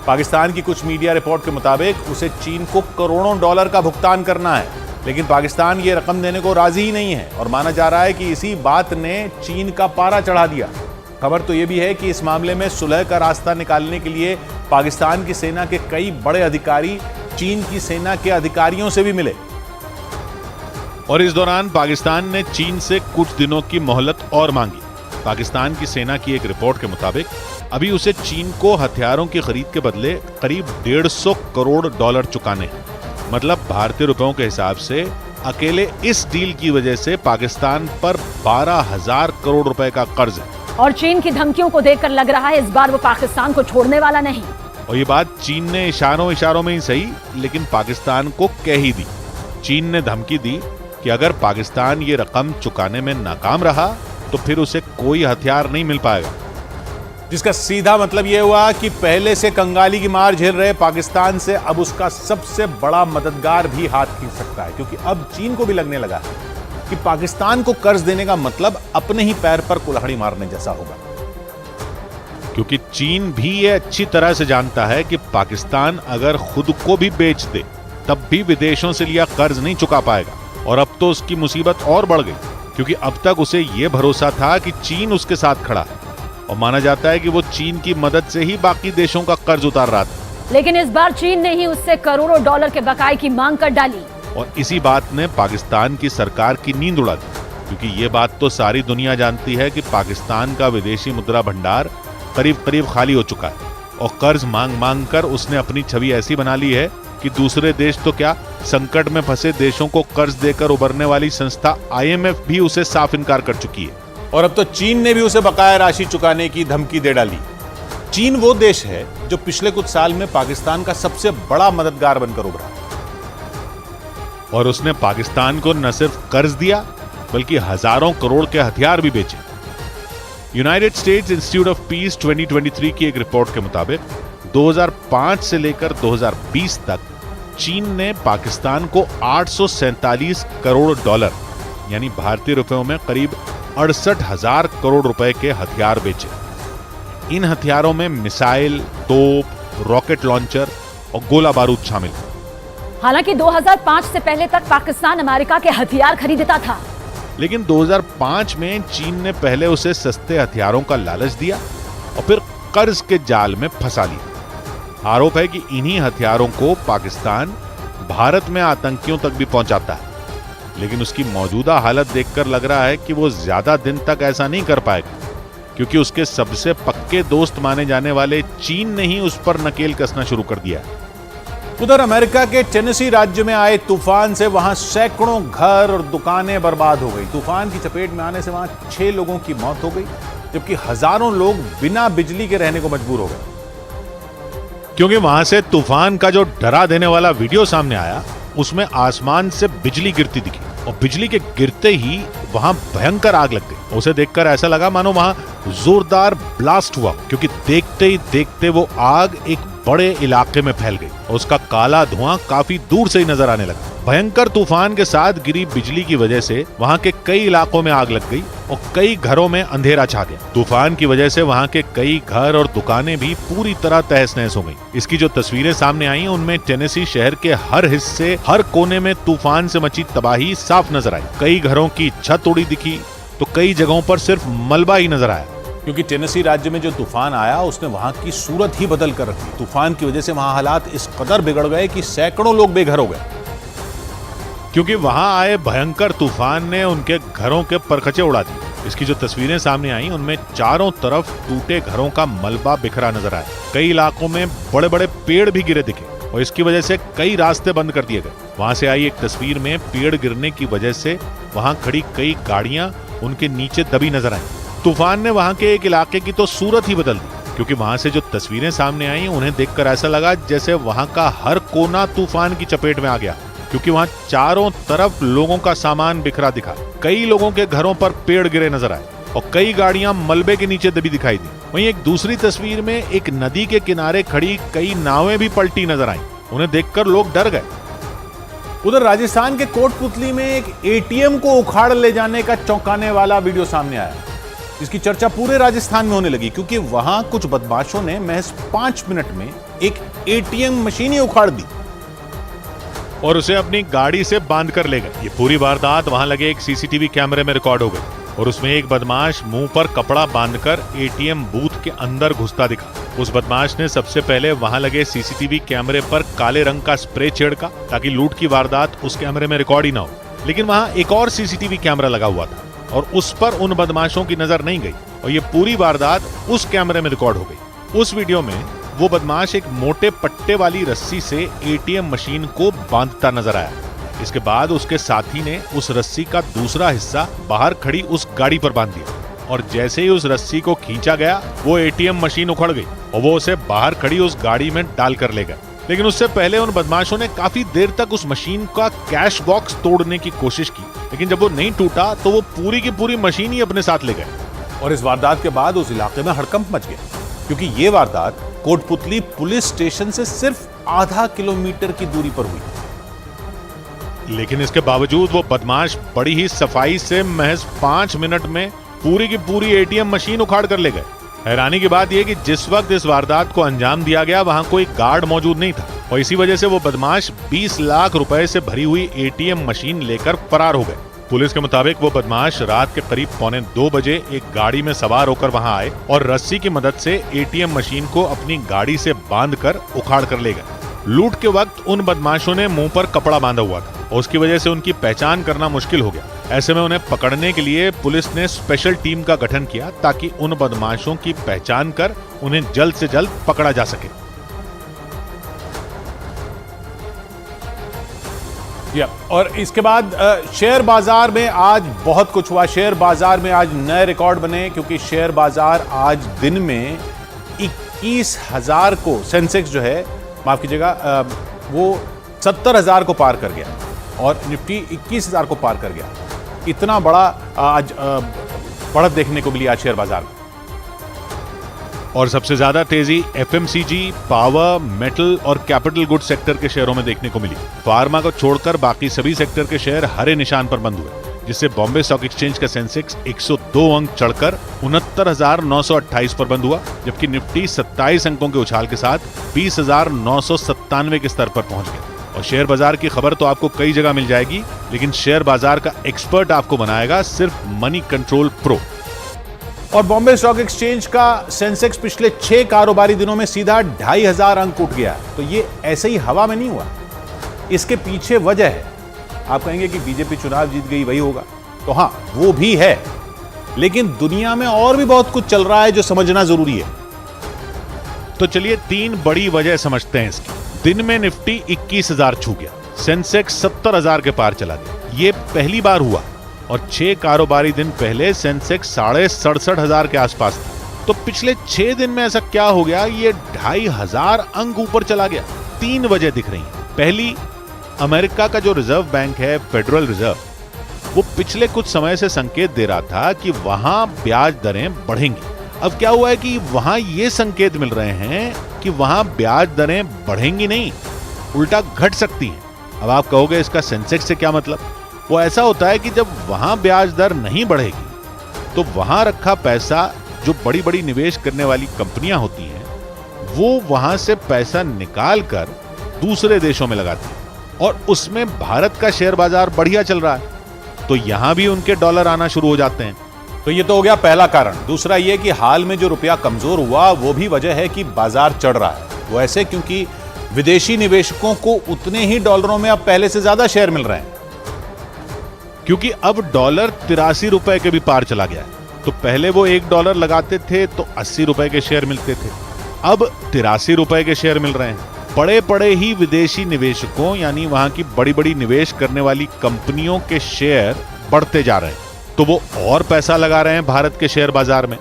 पाकिस्तान की कुछ मीडिया रिपोर्ट के मुताबिक उसे चीन को करोड़ों डॉलर का भुगतान करना है, लेकिन पाकिस्तान ये रकम देने को राजी ही नहीं है और माना जा रहा है कि इसी बात ने चीन का पारा चढ़ा दिया। खबर तो यह भी है कि इस मामले में सुलह का रास्ता निकालने के लिए पाकिस्तान की सेना के कई बड़े अधिकारी चीन की सेना के अधिकारियों से भी मिले और इस दौरान पाकिस्तान ने चीन से कुछ दिनों की मोहलत और मांगी। पाकिस्तान की सेना की एक रिपोर्ट के मुताबिक अभी उसे चीन को हथियारों की खरीद के बदले करीब 150 करोड़ डॉलर चुकाने हैं। मतलब भारतीय रुपयों के हिसाब से अकेले इस डील की वजह से पाकिस्तान पर 12,000 करोड़ रुपए का कर्ज है। और चीन की धमकियों को देखकर लग रहा है इस बार वो पाकिस्तान को छोड़ने वाला नहीं। और ये बात चीन ने इशारों में ही सही लेकिन पाकिस्तान को कह ही दी। चीन ने धमकी दी कि अगर पाकिस्तान ये रकम चुकाने में नाकाम रहा तो फिर उसे कोई हथियार नहीं मिल पाएगा, जिसका सीधा मतलब यह हुआ कि पहले से कंगाली की मार झेल रहे पाकिस्तान से अब उसका सबसे बड़ा मददगार भी हाथ खींच सकता है, क्योंकि अब चीन को भी लगने लगा है कि पाकिस्तान को कर्ज देने का मतलब अपने ही पैर पर कुल्हाड़ी मारने जैसा होगा। क्योंकि चीन भी ये अच्छी तरह से जानता है कि पाकिस्तान अगर खुद को भी बेच दे तब भी विदेशों से लिया कर्ज नहीं चुका पाएगा और अब तो उसकी मुसीबत और बढ़ गई, क्योंकि अब तक उसे यह भरोसा था कि चीन उसके साथ खड़ा है और माना जाता है कि वो चीन की मदद से ही बाकी देशों का कर्ज उतार रहा था। लेकिन इस बार चीन ने ही उससे करोड़ों डॉलर के बकाये की मांग कर डाली और इसी बात ने पाकिस्तान की सरकार की नींद उड़ा दी, क्योंकि ये बात तो सारी दुनिया जानती है कि पाकिस्तान का विदेशी मुद्रा भंडार करीब करीब खाली हो चुका है और कर्ज मांग मांग कर उसने अपनी छवि ऐसी बना ली है कि दूसरे देश तो क्या, संकट में फंसे देशों को कर्ज देकर उबरने वाली संस्था IMF भी उसे साफ इनकार कर चुकी है। और अब तो चीन ने भी उसे बकाया राशि चुकाने की धमकी दे डाली। चीन वो देश है जो पिछले कुछ साल में पाकिस्तान का सबसे बड़ा मददगार बनकर उभरा और उसने पाकिस्तान को न सिर्फ कर्ज दिया बल्कि हजारों करोड़ के हथियार भी बेचे। United states institute of peace 2023 की एक रिपोर्ट के मुताबिक 2005 से लेकर 2020 तक चीन ने पाकिस्तान को 847 करोड़ डॉलर यानी भारतीय रुपयों में करीब 68,000 करोड़ रुपए के हथियार बेचे। इन हथियारों में मिसाइल, तोप, रॉकेट लॉन्चर और गोला बारूद शामिल है। हालांकि 2005 से पहले तक पाकिस्तान अमेरिका के हथियार खरीदता था, लेकिन 2005 में चीन ने पहले उसे सस्ते हथियारों का लालच दिया और फिर कर्ज के जाल में फंसा लिया। आरोप है कि इन्हीं हथियारों को पाकिस्तान भारत में आतंकियों तक भी पहुंचाता है, लेकिन उसकी मौजूदा हालत देखकर लग रहा है कि वो ज्यादा दिन तक ऐसा नहीं कर पाएगा, क्योंकि उसके सबसे पक्के दोस्त माने जाने वाले चीन ने ही उस पर नकेल कसना शुरू कर दिया है। उधर अमेरिका के टेनेसी राज्य में आए तूफान से वहां सैकड़ों घर और दुकानें बर्बाद हो गई। तूफान की चपेट में आने से वहां 6 लोगों की मौत हो गई, जबकि हजारों लोग बिना बिजली के रहने को मजबूर हो गए। क्योंकि वहां से तूफान का जो डरा देने वाला वीडियो सामने आया उसमें आसमान से बिजली गिरती दिखी और बिजली के गिरते ही वहां भयंकर आग लग गई। उसे देखकर ऐसा लगा मानो वहां जोरदार ब्लास्ट हुआ, क्योंकि देखते ही देखते वो आग एक बड़े इलाके में फैल गई और उसका काला धुआं काफी दूर से ही नजर आने लगा। भयंकर तूफान के साथ गिरी बिजली की वजह से वहां के कई इलाकों में आग लग गई और कई घरों में अंधेरा छा गया। तूफान की वजह से वहां के कई घर और दुकानें भी पूरी तरह तहस नहस हो गई। इसकी जो तस्वीरें सामने आई उनमें टेनेसी शहर के हर हिस्से, हर कोने में तूफान से मची तबाही साफ नजर आई। कई घरों की छत उड़ी दिखी तो कई जगहों पर सिर्फ मलबा ही नजर आया, क्योंकि टेनेसी राज्य में जो तूफान आया उसने वहां की सूरत ही बदल कर रखी। तूफान की वजह से वहां हालात इस कदर बिगड़ गए कि सैकड़ों लोग बेघर हो गए, क्योंकि वहां आए भयंकर तूफान ने उनके घरों के परखचे उड़ा दिए। इसकी जो तस्वीरें सामने आई उनमें चारों तरफ टूटे घरों का मलबा बिखरा नजर आया। कई इलाकों में बड़े बड़े पेड़ भी गिरे दिखे और इसकी वजह से कई रास्ते बंद कर दिए गए। वहां से आई एक तस्वीर में पेड़ गिरने की वजह से वहां खड़ी कई गाड़ियां उनके नीचे दबी नजर आई। तूफान ने वहां के एक इलाके की तो सूरत ही बदल दी, क्योंकि वहां से जो तस्वीरें सामने आई उन्हें देखकर ऐसा लगा जैसे वहां का हर कोना तूफान की चपेट में आ गया, क्योंकि वहां चारों तरफ लोगों का सामान बिखरा दिखा। कई लोगों के घरों पर पेड़ गिरे नजर आए और कई गाड़ियां मलबे के नीचे दबी दिखाई दी। वहीं एक दूसरी तस्वीर में एक नदी के किनारे खड़ी कई नावें भी पलटी नजर आईं। उन्हें देखकर लोग डर गए। उधर राजस्थान के कोटपुतली में एक एटीएम को उखाड़ ले जाने का चौंकाने वाला वीडियो सामने आया, जिसकी चर्चा पूरे राजस्थान में होने लगी, क्योंकि वहां कुछ बदमाशों ने महज 5 मिनट में एक एटीएम मशीन ही उखाड़ दी और उसे अपनी गाड़ी से बांध कर ले गए। ये पूरी वारदात वहां लगे एक सीसीटीवी कैमरे में रिकॉर्ड हो गई और उसमें एक बदमाश मुंह पर कपड़ा बांधकर एटीएम बूथ के अंदर घुसता दिखा। उस बदमाश ने सबसे पहले वहां लगे सीसीटीवी कैमरे पर काले रंग का स्प्रे छिड़का ताकि लूट की वारदात उस कैमरे में रिकॉर्ड ही ना हो। लेकिन वहां एक और सीसीटीवी कैमरा लगा हुआ था और उस पर उन बदमाशों की नजर नहीं गई और ये पूरी वारदात उस कैमरे में रिकॉर्ड हो गई। उस वीडियो में वो बदमाश एक मोटे पट्टे वाली रस्सी से एटीएम मशीन को बांधता नजर आया। इसके बाद उसके साथी ने उस रस्सी का दूसरा हिस्सा बाहर खड़ी उस गाड़ी पर बांध दिया और जैसे ही उस रस्सी को खींचा गया वो एटीएम मशीन उखड़ गई और वो उसे बाहर खड़ी उस गाड़ी में डाल कर ले गए। लेकिन उससे पहले उन बदमाशों ने काफी देर तक उस मशीन का कैश बॉक्स तोड़ने की कोशिश की, लेकिन जब वो नहीं टूटा तो वो पूरी की पूरी मशीन ही अपने साथ ले गए। और इस वारदात के बाद उस इलाके में हड़कंप मच गया, क्योंकि ये वारदात कोटपुतली पुलिस स्टेशन से सिर्फ आधा किलोमीटर की दूरी पर हुई। लेकिन इसके बावजूद वो बदमाश बड़ी ही सफाई से महज 5 मिनट में पूरी की पूरी एटीएम मशीन उखाड़ कर ले गए। हैरानी की बात यह कि जिस वक्त इस वारदात को अंजाम दिया गया वहां कोई गार्ड मौजूद नहीं था और इसी वजह से वो बदमाश 20 लाख रुपए से भरी हुई एटीएम मशीन लेकर फरार हो गए। पुलिस के मुताबिक वो बदमाश रात के करीब 1:45 बजे एक गाड़ी में सवार होकर वहां आए और रस्सी की मदद से एटीएम मशीन को अपनी गाड़ी से बांधकर उखाड़ कर ले गए। लूट के वक्त उन बदमाशों ने मुंह पर कपड़ा बांधा हुआ था और उसकी वजह से उनकी पहचान करना मुश्किल हो गया। ऐसे में उन्हें पकड़ने के लिए पुलिस ने स्पेशल टीम का गठन किया ताकि उन बदमाशों की पहचान कर उन्हें जल्द से जल्द पकड़ा जा सके। और इसके बाद शेयर बाजार में आज बहुत कुछ हुआ। शेयर बाजार में आज नए रिकॉर्ड बने, क्योंकि शेयर बाजार आज दिन में 21,000 को, सेंसेक्स जो है माफ कीजिएगा, वो 70,000 को पार कर गया और निफ्टी 21,000 को पार कर गया। इतना बड़ा आज बढ़त देखने को मिली आज शेयर बाजार में। और सबसे ज्यादा तेजी एफएमसीजी, पावर, मेटल और कैपिटल गुड सेक्टर के शेयरों में देखने को मिली। फार्मा को छोड़कर बाकी सभी सेक्टर के शेयर हरे निशान पर बंद हुए, जिससे बॉम्बे स्टॉक एक्सचेंज का सेंसेक्स 102 अंक चढ़कर 69,928 पर बंद हुआ, जबकि निफ्टी 27 अंकों के उछाल के साथ 20,997 के स्तर पर पहुंच गया। और शेयर बाजार की खबर तो आपको कई जगह मिल जाएगी, लेकिन शेयर बाजार का एक्सपर्ट आपको बनाएगा सिर्फ मनी कंट्रोल प्रो। और बॉम्बे स्टॉक एक्सचेंज का सेंसेक्स पिछले 6 कारोबारी दिनों में सीधा 2,500 अंक उठ गया। तो ये ऐसे ही हवा में नहीं हुआ, इसके पीछे वजह है। आप कहेंगे कि बीजेपी चुनाव जीत गई, वही होगा, तो हां वो भी है, लेकिन दुनिया में और भी बहुत कुछ चल रहा है जो समझना जरूरी है। तो चलिए 3 बड़ी वजह समझते हैं इसकी। दिन में निफ्टी 21,000 छू गया, सेंसेक्स 70,000 के पार चला गया, ये पहली बार हुआ। और 6 कारोबारी दिन पहले सेंसेक्स 67,500 के आसपास था। तो पिछले 6 दिन में ऐसा क्या हो गया, ये 2,500 अंक ऊपर चला गया। 3 वजह दिख रही हैं। पहली, अमेरिका का जो रिजर्व बैंक है, फेडरल रिजर्व, वो पिछले कुछ समय से संकेत दे रहा था कि वहां ब्याज दरें बढ़ेंगी। अब क्या हुआ है कि वहां ये संकेत मिल रहे हैं कि वहां ब्याज दरें बढ़ेंगी नहीं, उल्टा घट सकती हैं। अब आप कहोगे इसका सेंसेक्स से क्या मतलब? वो ऐसा होता है कि जब वहां ब्याज दर नहीं बढ़ेगी तो वहां रखा पैसा, जो बड़ी बड़ी निवेश करने वाली कंपनियां होती हैं, वो वहां से पैसा निकाल कर दूसरे देशों में लगाती हैं और उसमें भारत का शेयर बाजार बढ़िया चल रहा है, तो यहां भी उनके डॉलर आना शुरू हो जाते हैं। तो ये तो हो गया पहला कारण। दूसरा ये कि हाल में जो रुपया कमजोर हुआ वो भी वजह है कि बाजार चढ़ रहा है। वो ऐसे क्योंकि विदेशी निवेशकों को उतने ही डॉलरों में अब पहले से ज्यादा शेयर मिल रहे हैं, क्योंकि अब डॉलर 83 रुपए के भी पार चला गया है। तो पहले वो $1 लगाते थे तो 80 रुपए के शेयर मिलते थे, अब 83 रुपए के शेयर मिल रहे हैं। पड़े पड़े ही विदेशी निवेशकों, यानी वहां की बड़ी बड़ी निवेश करने वाली कंपनियों के शेयर बढ़ते जा रहे हैं। तो वो और पैसा लगा रहे हैं भारत के शेयर बाजार में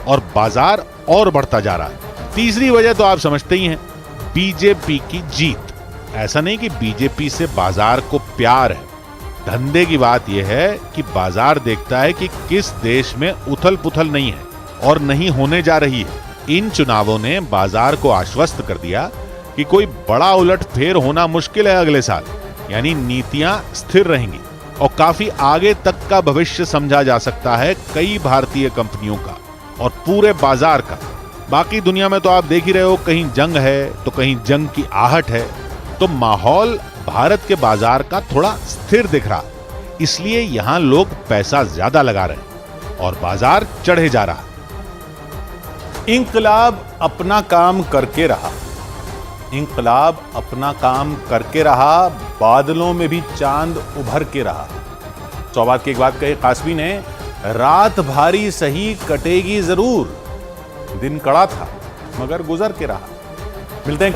और बाजार और बढ़ता जा रहा है। तीसरी वजह तो आप समझते ही हैं, बीजेपी की जीत। ऐसा नहीं कि बीजेपी से बाजार को प्यार है, धंधे की बात यह है कि बाजार देखता है कि किस देश में उथल पुथल नहीं है और नहीं होने जा रही है। इन चुनावों ने बाजार को आश्वस्त कर दिया कि कोई बड़ा उलटफेर होना मुश्किल है अगले साल, यानी नीतियां स्थिर रहेंगी और काफी आगे तक का भविष्य समझा जा सकता है कई भारतीय कंपनियों का और पूरे बाजार का। बाकी दुनिया में तो आप देख ही रहे हो, कहीं जंग है तो कहीं जंग की आहट है, तो माहौल भारत के बाजार का थोड़ा स्थिर दिख रहा, इसलिए यहां लोग पैसा ज्यादा लगा रहे हैं और बाजार चढ़े जा रहा। इंकलाब अपना काम करके रहा, इंकलाब अपना काम करके रहा, बादलों में भी चांद उभर के रहा। सौबात की एक बात कही कासमी ने, रात भारी सही कटेगी जरूर, दिन कड़ा था मगर गुजर के रहा। मिलते हैं